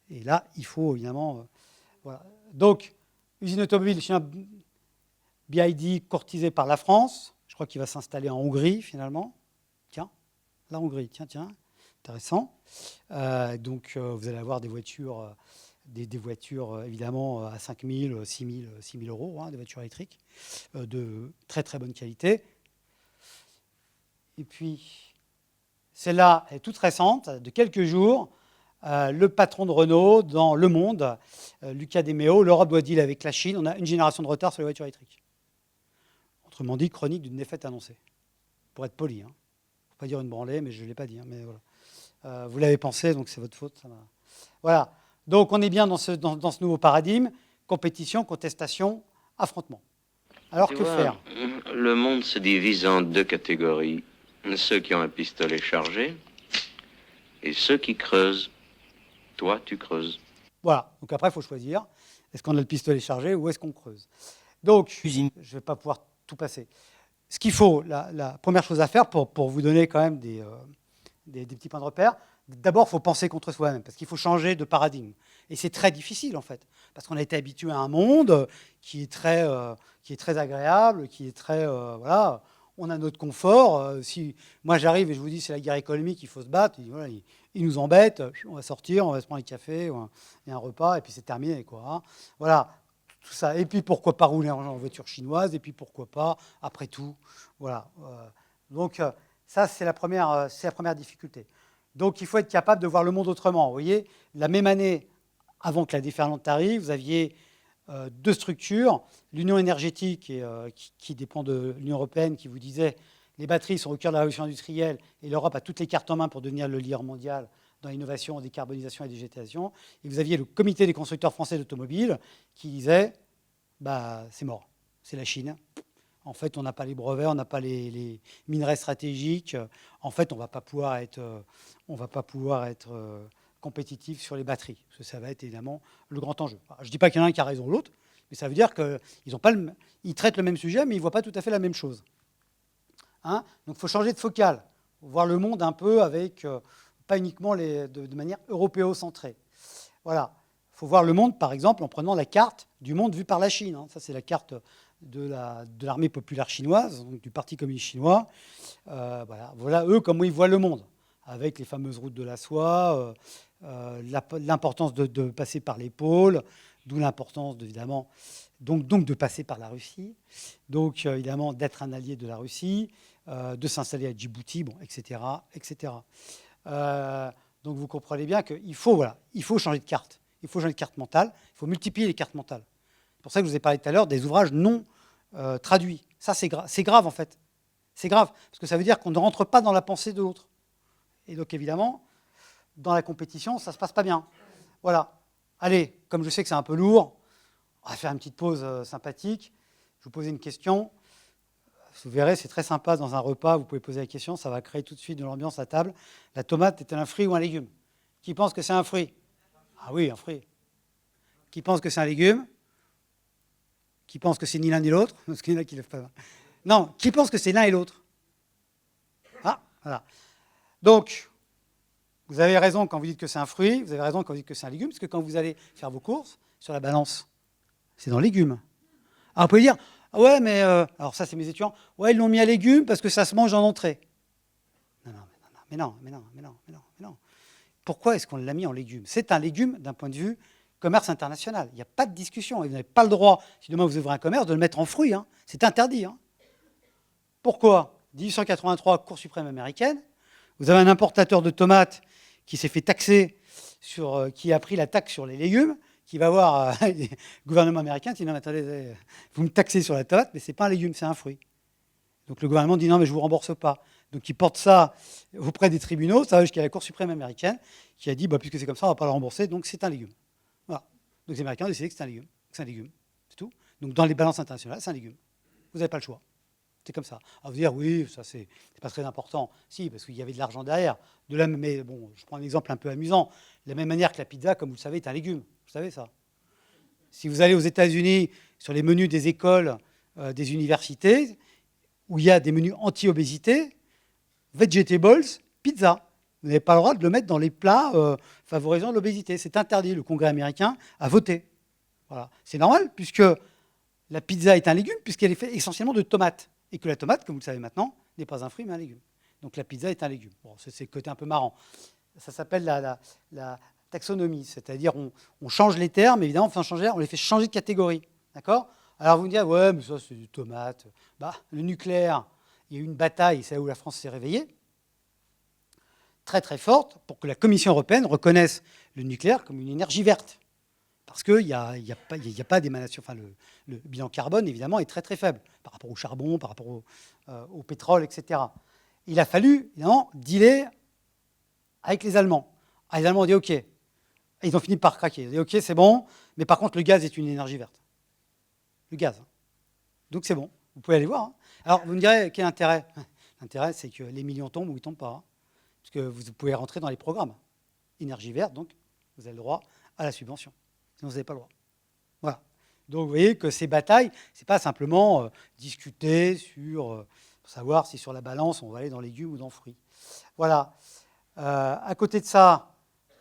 Et là, il faut évidemment... voilà. Donc, usine automobile, BYD courtisée par la France. Je crois qu'il va s'installer en Hongrie, finalement. Tiens, la Hongrie, tiens, intéressant. Donc, vous allez avoir des voitures, évidemment, à 5 000, 6 000 euros, des voitures électriques, de très, très bonne qualité. Et puis, celle-là est toute récente, de quelques jours. Le patron de Renault dans Le Monde, Luca De Meo, l'Europe doit dealer avec la Chine. On a une génération de retard sur les voitures électriques. Autrement dit, chronique d'une défaite annoncée. Pour être poli. Il ne faut pas dire une branlée, mais je ne l'ai pas dit. Mais voilà. Vous l'avez pensé, donc c'est votre faute. Ça voilà. Donc on est bien dans ce nouveau paradigme. Compétition, contestation, affrontement. Alors que faire ? Le monde se divise en deux catégories. Ceux qui ont un pistolet chargé et ceux qui creusent. Toi, tu creuses. Voilà. Donc après, il faut choisir. Est-ce qu'on a le pistolet chargé ou est-ce qu'on creuse ? Donc, je ne vais pas pouvoir tout passer. Ce qu'il faut, la première chose à faire pour vous donner quand même des petits points de repère, d'abord, il faut penser contre soi-même, parce qu'il faut changer de paradigme. Et c'est très difficile, en fait, parce qu'on a été habitué à un monde qui est très agréable, qui est très... voilà, on a notre confort. Si moi, j'arrive et je vous dis c'est la guerre économique, il faut se battre, voilà, ils nous embêtent, on va sortir, on va se prendre un café et un repas, et puis c'est terminé, quoi. Voilà, tout ça. Et puis, pourquoi pas rouler en voiture chinoise, et puis pourquoi pas, après tout. Voilà. Donc, ça, c'est la première difficulté. Donc, il faut être capable de voir le monde autrement. Vous voyez, la même année, avant que la déferlante arrive, vous aviez deux structures, l'Union énergétique qui dépend de l'Union européenne, qui vous disait les batteries sont au cœur de la révolution industrielle et l'Europe a toutes les cartes en main pour devenir le leader mondial dans l'innovation, décarbonisation et digitalisation. Et vous aviez le comité des constructeurs français d'automobiles qui disait c'est mort, c'est la Chine. En fait, on n'a pas les brevets, on n'a pas les minerais stratégiques. En fait, on ne va pas pouvoir être compétitif sur les batteries. Parce que ça va être évidemment le grand enjeu. Alors, je ne dis pas qu'il y en a un qui a raison ou l'autre, mais ça veut dire qu'ils traitent le même sujet, mais ils ne voient pas tout à fait la même chose. Hein? Donc il faut changer de focale, voir le monde un peu avec, pas uniquement de manière européocentrée. Voilà. Il faut voir le monde, par exemple, en prenant la carte du monde vue par la Chine. Hein. Ça, c'est la carte de l'armée populaire chinoise, donc du Parti communiste chinois. Voilà, eux, comment ils voient le monde, avec les fameuses routes de la soie, l'importance de passer par les pôles, d'où l'importance, évidemment, donc de passer par la Russie, donc évidemment d'être un allié de la Russie, de s'installer à Djibouti, etc. etc. Donc vous comprenez bien qu'il faut changer de carte. Il faut changer de carte mentale, il faut multiplier les cartes mentales. C'est pour ça que je vous ai parlé tout à l'heure des ouvrages non traduits. Ça, c'est grave, en fait. C'est grave, parce que ça veut dire qu'on ne rentre pas dans la pensée de l'autre. Et donc, évidemment, dans la compétition, ça ne se passe pas bien. Voilà. Allez, comme je sais que c'est un peu lourd, on va faire une petite pause sympathique. Je vais vous poser une question. Vous verrez, c'est très sympa dans un repas, vous pouvez poser la question, ça va créer tout de suite de l'ambiance à table. La tomate est-elle un fruit ou un légume? Qui pense que c'est un fruit? Ah oui, un fruit. Qui pense que c'est un légume? Qui pense que c'est ni l'un ni l'autre? Parce qu'il y en a qui ne lèvent pas la main. Non, qui pense que c'est l'un et l'autre? Ah, voilà. Donc, vous avez raison quand vous dites que c'est un fruit, vous avez raison quand vous dites que c'est un légume, parce que quand vous allez faire vos courses sur la balance, c'est dans légumes. Alors, vous pouvez dire, ah ouais, mais... alors ça, c'est mes étudiants. Ouais, ils l'ont mis à légumes parce que ça se mange en entrée. Non. Pourquoi est-ce qu'on l'a mis en légumes? C'est un légume d'un point de vue commerce international. Il n'y a pas de discussion. Vous n'avez pas le droit, si demain vous ouvrez un commerce, de le mettre en fruit. Hein. C'est interdit. Hein. Pourquoi? 1883, Cour suprême américaine. Vous avez un importateur de tomates qui s'est fait taxer, qui a pris la taxe sur les légumes, qui va voir le gouvernement américain, qui dit non, mais attendez, vous me taxez sur la tomate, mais ce n'est pas un légume, c'est un fruit. Donc le gouvernement dit non, mais je ne vous rembourse pas. Donc il porte ça auprès des tribunaux, ça va jusqu'à la Cour suprême américaine, qui a dit, puisque c'est comme ça, on ne va pas le rembourser, donc c'est un légume. Voilà. Donc les Américains ont décidé que c'est un légume. C'est un légume, c'est tout. Donc dans les balances internationales, c'est un légume. Vous n'avez pas le choix. C'est comme ça. Alors vous dire, oui, ça c'est pas très important. Si, parce qu'il y avait de l'argent derrière. Mais bon, je prends un exemple un peu amusant. De la même manière que la pizza, comme vous le savez, est un légume. Vous savez ça. Si vous allez aux États-Unis, sur les menus des écoles, des universités, où il y a des menus anti-obésité, vegetables, pizza. Vous n'avez pas le droit de le mettre dans les plats favorisant l'obésité. C'est interdit. Le Congrès américain a voté. Voilà. C'est normal, puisque la pizza est un légume, puisqu'elle est faite essentiellement de tomates. Et que la tomate, comme vous le savez maintenant, n'est pas un fruit, mais un légume. Donc la pizza est un légume. Bon, c'est le côté un peu marrant. Ça s'appelle la taxonomie, c'est-à-dire on change les termes, évidemment, on les fait changer de catégorie. D'accord? Alors vous me dites, ouais, mais ça c'est du tomate. Le nucléaire, il y a eu une bataille, c'est là où la France s'est réveillée, très très forte, pour que la Commission européenne reconnaisse le nucléaire comme une énergie verte. Parce qu'il n'y a pas d'émanation, enfin le bilan carbone, évidemment, est très très faible, par rapport au charbon, par rapport au pétrole, etc. Il a fallu, évidemment, dealer avec les Allemands. Les Allemands ont dit OK. Et ils ont fini par craquer. Ils ont dit OK, c'est bon, mais par contre, le gaz est une énergie verte. Le gaz. Donc c'est bon, vous pouvez aller voir. Hein. Alors vous me direz, quel intérêt? L'intérêt, c'est que les millions tombent ou ils ne tombent pas. Hein. Parce que vous pouvez rentrer dans les programmes. Énergie verte, donc vous avez le droit à la subvention. Sinon, vous n'avez pas le droit. Voilà. Donc vous voyez que ces batailles, ce n'est pas simplement discuter pour savoir si sur la balance, on va aller dans légumes ou dans fruits. Voilà. À côté de ça,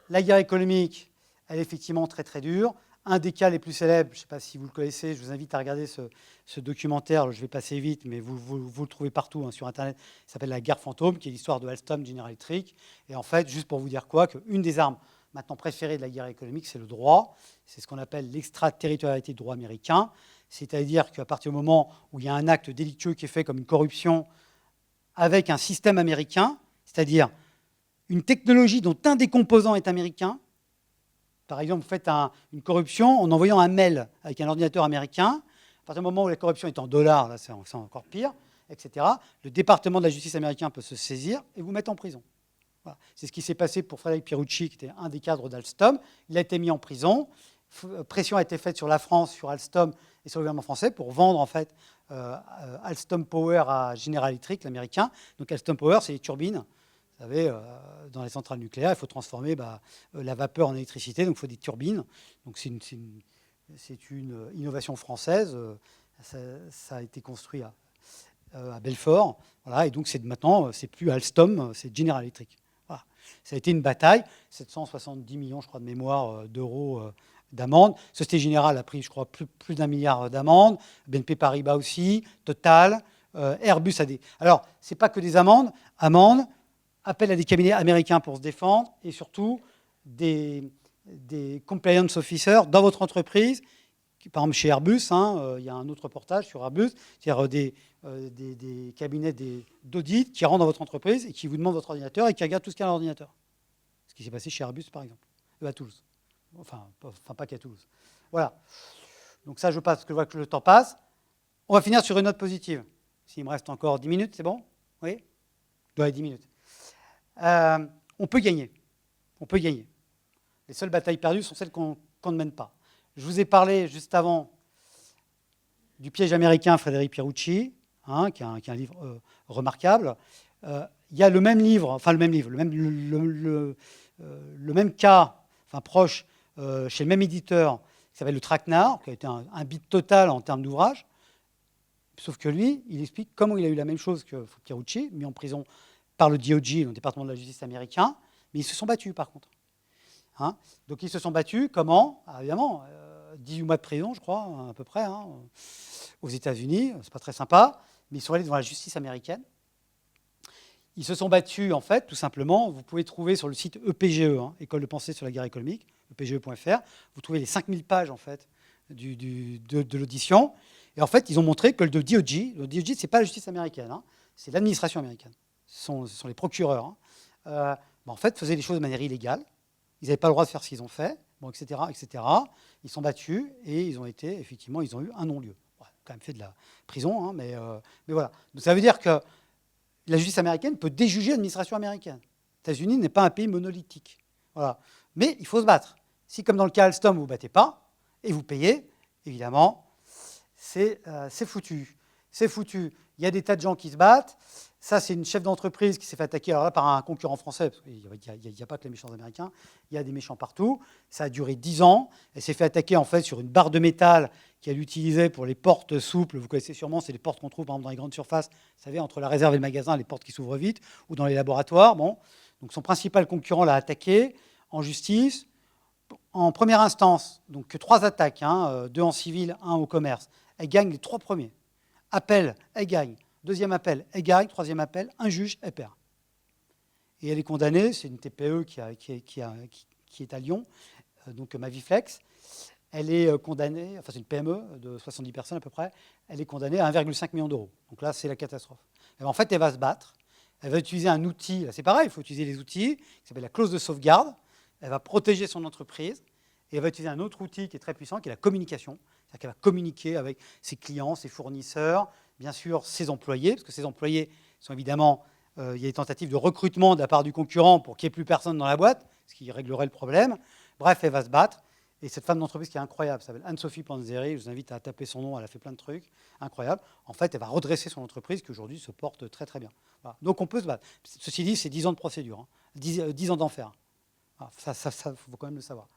la guerre économique, elle est effectivement très très dure. Un des cas les plus célèbres, je ne sais pas si vous le connaissez, je vous invite à regarder ce documentaire, je vais passer vite, mais vous le trouvez partout hein, sur Internet, il s'appelle La guerre fantôme, qui est l'histoire de Alstom General Electric. Et en fait, juste pour vous dire quoi, qu'une des armes maintenant préférées de la guerre économique, c'est le droit. C'est ce qu'on appelle l'extraterritorialité du droit américain. C'est-à-dire qu'à partir du moment où il y a un acte délictueux qui est fait comme une corruption avec un système américain, c'est-à-dire une technologie dont un des composants est américain, Par exemple, vous faites une corruption en envoyant un mail avec un ordinateur américain. À partir du moment où la corruption est en dollars, là c'est encore pire, etc., le département de la justice américain peut se saisir et vous mettre en prison. Voilà. C'est ce qui s'est passé pour Frédéric Pierucci, qui était un des cadres d'Alstom. Il a été mis en prison. Pression a été faite sur la France, sur Alstom et sur le gouvernement français pour vendre en fait Alstom Power à General Electric, l'américain. Donc Alstom Power, c'est les turbines. Vous savez, dans les centrales nucléaires, il faut transformer la vapeur en électricité, donc il faut des turbines. Donc c'est une innovation française. Ça a été construit à Belfort. Voilà, et donc maintenant, c'est plus Alstom, c'est General Electric. Voilà. Ça a été une bataille. 770 millions, je crois, de mémoire d'euros d'amende. Société Générale a pris, je crois, plus d'1 milliard d'amendes. BNP Paribas aussi. Total. Airbus a des... Alors, ce n'est pas que des amendes, appel à des cabinets américains pour se défendre et surtout des compliance officers dans votre entreprise. Par exemple, chez Airbus, il y a un autre reportage sur Airbus, c'est-à-dire des cabinets d'audit qui rentrent dans votre entreprise et qui vous demandent votre ordinateur et qui regardent tout ce qu'il y a dans l'ordinateur. Ce qui s'est passé chez Airbus, par exemple, à Toulouse. Enfin pas qu'à Toulouse. Voilà. Donc ça, je passe, parce que je vois que le temps passe. On va finir sur une note positive. S'il me reste encore 10 minutes, c'est bon? Oui? Ouais, 10 minutes. On peut gagner. On peut gagner. Les seules batailles perdues sont celles qu'on ne mène pas. Je vous ai parlé juste avant du piège américain Frédéric Pierucci, qui est un livre remarquable. Il y a le même livre, le même cas, proche, chez le même éditeur, qui s'appelle Le Traquenard, qui a été un beat total en termes d'ouvrage. Sauf que lui, il explique comment il a eu la même chose que Pierucci, mis en prison par le DOJ, le département de la justice américain, mais ils se sont battus par contre. Donc ils se sont battus, comment? Évidemment, 18 mois de prison, je crois, à peu près, aux États-Unis, c'est pas très sympa, mais ils sont allés devant la justice américaine. Ils se sont battus, en fait, tout simplement, vous pouvez trouver sur le site EPGE, École de pensée sur la guerre économique, epge.fr, vous trouvez les 5000 pages, en fait, de l'audition. Et en fait, ils ont montré que le DOJ, ce n'est pas la justice américaine, c'est l'administration américaine. Ce sont les procureurs. En fait, faisaient les choses de manière illégale. Ils n'avaient pas le droit de faire ce qu'ils ont fait, etc., etc. Ils sont battus et ils ont eu un non-lieu. Ils ont quand même fait de la prison, mais voilà. Donc ça veut dire que la justice américaine peut déjuger l'administration américaine. Les États-Unis n'est pas un pays monolithique. Voilà. Mais il faut se battre. Si, comme dans le cas Alstom, vous ne vous battez pas et vous payez, évidemment, c'est foutu. C'est foutu. Il y a des tas de gens qui se battent. Ça, c'est une chef d'entreprise qui s'est fait attaquer alors là, par un concurrent français, parce qu'il n'y a pas que les méchants américains, il y a des méchants partout. Ça a duré 10 ans. Elle s'est fait attaquer en fait sur une barre de métal qu'elle utilisait pour les portes souples. Vous connaissez sûrement, c'est les portes qu'on trouve par exemple, dans les grandes surfaces, vous savez, entre la réserve et le magasin, les portes qui s'ouvrent vite, ou dans les laboratoires. Bon. Donc son principal concurrent l'a attaqué en justice. En première instance, donc 3 attaques, 2 en civil, 1 au commerce. Elle gagne les 3 premiers. Appel, elle gagne. Deuxième appel, elle gagne. Troisième appel, un juge, elle perd. Et elle est condamnée, c'est une TPE qui est à Lyon, donc Maviflex. Elle est condamnée, c'est une PME de 70 personnes à peu près, elle est condamnée à 1,5 million d'euros. Donc là, c'est la catastrophe. Et en fait, elle va se battre. Elle va utiliser un outil, là c'est pareil, il faut utiliser les outils, qui s'appelle la clause de sauvegarde. Elle va protéger son entreprise. Et elle va utiliser un autre outil qui est très puissant, qui est la communication. C'est-à-dire qu'elle va communiquer avec ses clients, ses fournisseurs, bien sûr ses employés, parce que ses employés sont évidemment... il y a des tentatives de recrutement de la part du concurrent pour qu'il n'y ait plus personne dans la boîte, ce qui réglerait le problème. Bref, elle va se battre. Et cette femme d'entreprise qui est incroyable, s'appelle Anne-Sophie Panzeri, je vous invite à taper son nom, elle a fait plein de trucs, incroyable. En fait, elle va redresser son entreprise qui aujourd'hui se porte très très bien. Voilà. Donc on peut se battre. Ceci dit, c'est 10 ans de procédure, 10 ans d'enfer. Ça, faut quand même le savoir.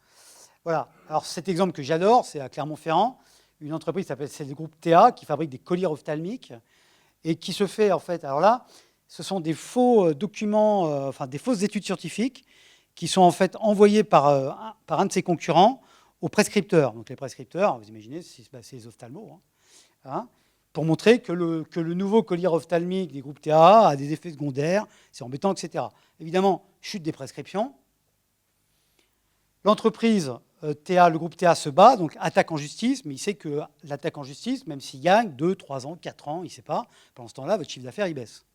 Voilà. Alors cet exemple que j'adore, c'est à Clermont-Ferrand, une entreprise c'est le groupe TA qui fabrique des colliers ophtalmiques et qui se fait en fait. Alors là, ce sont des faux documents, des fausses études scientifiques qui sont en fait envoyées par un de ses concurrents aux prescripteurs. Donc les prescripteurs, vous imaginez, c'est les ophtalmos, pour montrer que le nouveau collier ophtalmique des groupes TA a des effets secondaires, c'est embêtant, etc. Évidemment, chute des prescriptions. L'entreprise TA, le groupe TA se bat, donc attaque en justice, mais il sait que l'attaque en justice, même s'il gagne 2, 3 ans, 4 ans, il ne sait pas, pendant ce temps-là, votre chiffre d'affaires, il baisse.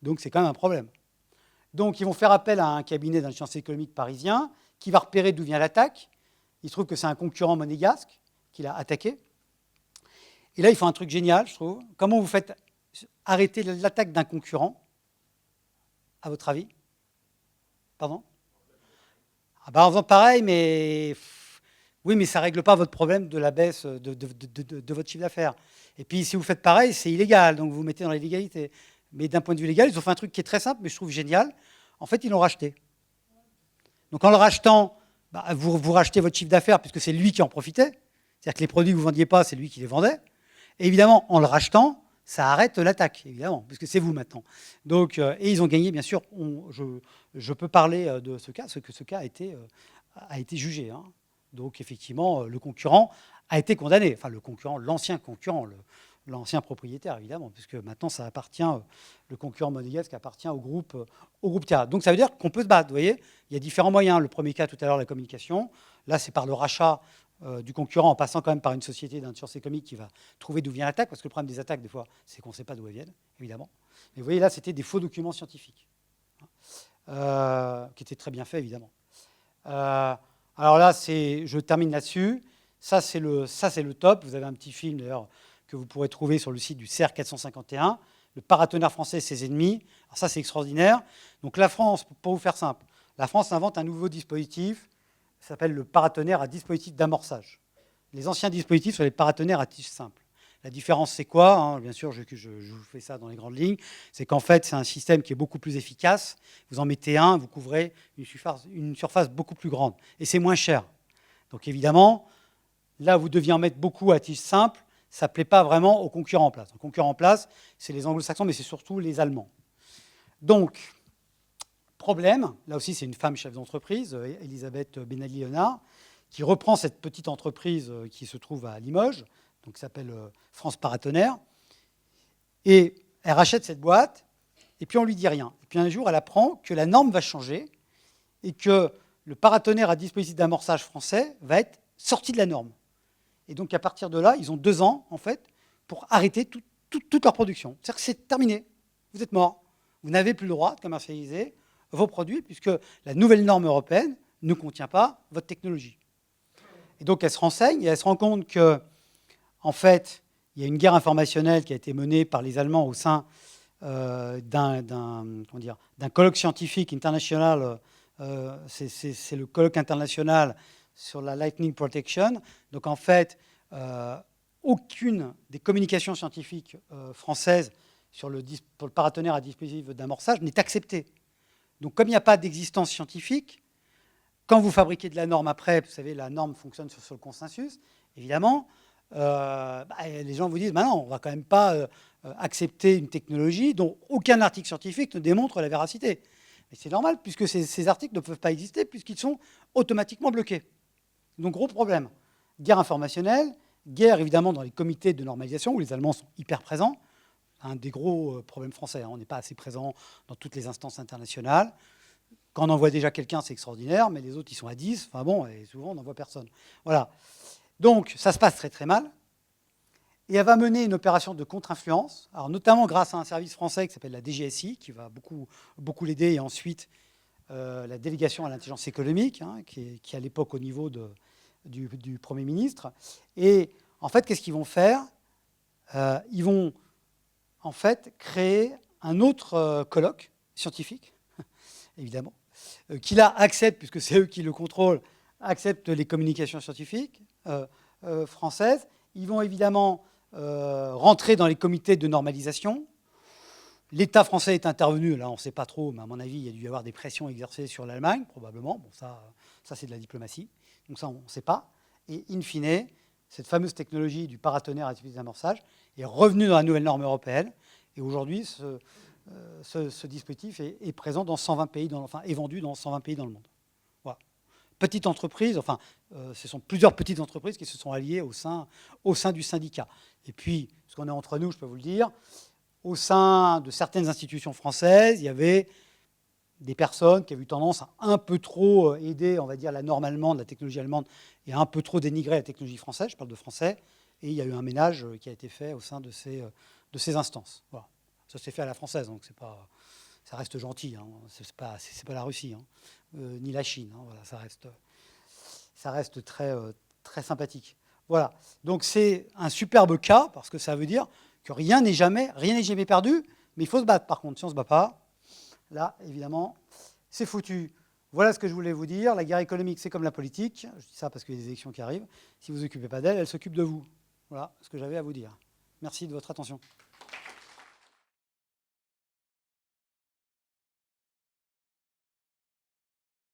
Donc c'est quand même un problème. Donc ils vont faire appel à un cabinet d'intelligence économique parisien qui va repérer d'où vient l'attaque, Il se trouve que c'est un concurrent monégasque qu'il a attaqué. Et là, ils font un truc génial, je trouve. Comment vous faites arrêter l'attaque d'un concurrent, à votre avis? Pardon? En faisant pareil, mais oui, mais ça ne règle pas votre problème de la baisse de votre chiffre d'affaires. Et puis, si vous faites pareil, c'est illégal, donc vous vous mettez dans l'illégalité. Mais d'un point de vue légal, ils ont fait un truc qui est très simple, mais je trouve génial. En fait, ils l'ont racheté. Donc, en le rachetant, vous rachetez votre chiffre d'affaires, puisque c'est lui qui en profitait. C'est-à-dire que les produits que vous ne vendiez pas, c'est lui qui les vendait. Et évidemment, en le rachetant, ça arrête l'attaque, évidemment, puisque c'est vous maintenant. Donc, et ils ont gagné, bien sûr. Je peux parler de ce cas, parce que ce cas a été jugé. Hein. Donc, effectivement, le concurrent a été condamné. Enfin, le concurrent, l'ancien concurrent, l'ancien propriétaire, évidemment, puisque maintenant, ça appartient, le concurrent monégasque appartient au groupe TIA. Donc, ça veut dire qu'on peut se battre, vous voyez. Il y a différents moyens. Le premier cas, tout à l'heure, la communication. Là, c'est par le rachat du concurrent en passant quand même par une société d'insurance économique qui va trouver d'où vient l'attaque, parce que le problème des attaques, des fois, c'est qu'on ne sait pas d'où elles viennent, évidemment. Mais vous voyez, là, c'était des faux documents scientifiques, qui étaient très bien faits, évidemment. Alors là, je termine là-dessus. Ça, c'est le top. Vous avez un petit film, d'ailleurs, que vous pourrez trouver sur le site du CER 451. Le paratonnerre français et ses ennemis. Alors ça, c'est extraordinaire. Donc la France, pour vous faire simple, la France invente un nouveau dispositif. Ça s'appelle le paratonnerre à dispositif d'amorçage. Les anciens dispositifs sont les paratonnerres à tige simple. La différence, c'est quoi, hein? Bien sûr, je vous fais ça dans les grandes lignes. C'est qu'en fait, c'est un système qui est beaucoup plus efficace. Vous en mettez un, vous couvrez une surface beaucoup plus grande. Et c'est moins cher. Donc évidemment, là, vous deviez en mettre beaucoup à tige simple. Ça ne plaît pas vraiment aux concurrents en place. Les concurrents en place, c'est les anglo-saxons, mais c'est surtout les Allemands. Donc, problème, là aussi c'est une femme chef d'entreprise, Elisabeth Benali-Léonard, qui reprend cette petite entreprise qui se trouve à Limoges, donc qui s'appelle France Paratonnerre, et elle rachète cette boîte, et puis on ne lui dit rien. Et puis un jour, elle apprend que la norme va changer, et que le paratonnerre à dispositif d'amorçage français va être sorti de la norme. Et donc à partir de là, ils ont 2 ans, en fait, pour arrêter toute leur production. C'est-à-dire que c'est terminé, vous êtes morts. Vous n'avez plus le droit de commercialiser vos produits, puisque la nouvelle norme européenne ne contient pas votre technologie. Et donc elle se renseigne et elle se rend compte que, en fait, il y a une guerre informationnelle qui a été menée par les Allemands au sein d'un colloque scientifique international. C'est le colloque international sur la Lightning Protection. Donc en fait, aucune des communications scientifiques françaises pour le paratonnerre à dispositif d'amorçage n'est acceptée. Donc, comme il n'y a pas d'existence scientifique, quand vous fabriquez de la norme après, vous savez, la norme fonctionne sur le consensus, évidemment, les gens vous disent, non, on ne va quand même pas accepter une technologie dont aucun article scientifique ne démontre la véracité. Et c'est normal, puisque ces articles ne peuvent pas exister, puisqu'ils sont automatiquement bloqués. Donc, gros problème. Guerre informationnelle, guerre, évidemment, dans les comités de normalisation, où les Allemands sont hyper présents. Un des gros problèmes français. On n'est pas assez présent dans toutes les instances internationales. Quand on envoie déjà quelqu'un, c'est extraordinaire, mais les autres, ils sont à 10. Enfin bon, et souvent, on n'envoie personne. Voilà. Donc, ça se passe très, très mal. Et elle va mener une opération de contre-influence, alors notamment grâce à un service français qui s'appelle la DGSI, qui va beaucoup l'aider, et ensuite la délégation à l'intelligence économique, hein, qui est à l'époque au niveau du Premier ministre. Et en fait, qu'est-ce qu'ils vont faire? Ils vont en fait créer un autre colloque scientifique, évidemment, qui là accepte, puisque c'est eux qui le contrôlent, accepte les communications scientifiques françaises. Ils vont évidemment rentrer dans les comités de normalisation. L'État français est intervenu, là on ne sait pas trop, mais à mon avis, il y a dû y avoir des pressions exercées sur l'Allemagne, probablement. Bon, ça c'est de la diplomatie, donc ça on ne sait pas. Et in fine, cette fameuse technologie du paratonnerre à dispositif d'amorçage est revenue dans la nouvelle norme européenne. Et aujourd'hui, ce dispositif est présent dans 120 pays, est vendu dans 120 pays dans le monde. Voilà. Petite entreprise, ce sont plusieurs petites entreprises qui se sont alliées au sein du syndicat. Et puis, parce qu'on est entre nous, je peux vous le dire, au sein de certaines institutions françaises, il y avait des personnes qui avaient eu tendance à un peu trop aider, on va dire, la norme allemande, la technologie allemande, et à un peu trop dénigrer la technologie française, je parle de français, et il y a eu un ménage qui a été fait au sein de ces instances. Voilà. Ça s'est fait à la française, donc ça reste gentil, hein. C'est pas la Russie, hein, ni la Chine, hein, voilà, ça ça reste très, très sympathique. Voilà, donc c'est un superbe cas, parce que ça veut dire que rien n'est jamais perdu, mais il faut se battre. Par contre, si on ne se bat pas, là, évidemment, c'est foutu. Voilà ce que je voulais vous dire. La guerre économique, c'est comme la politique. Je dis ça parce qu'il y a des élections qui arrivent. Si vous ne vous occupez pas d'elle, elle s'occupe de vous. Voilà ce que j'avais à vous dire. Merci de votre attention.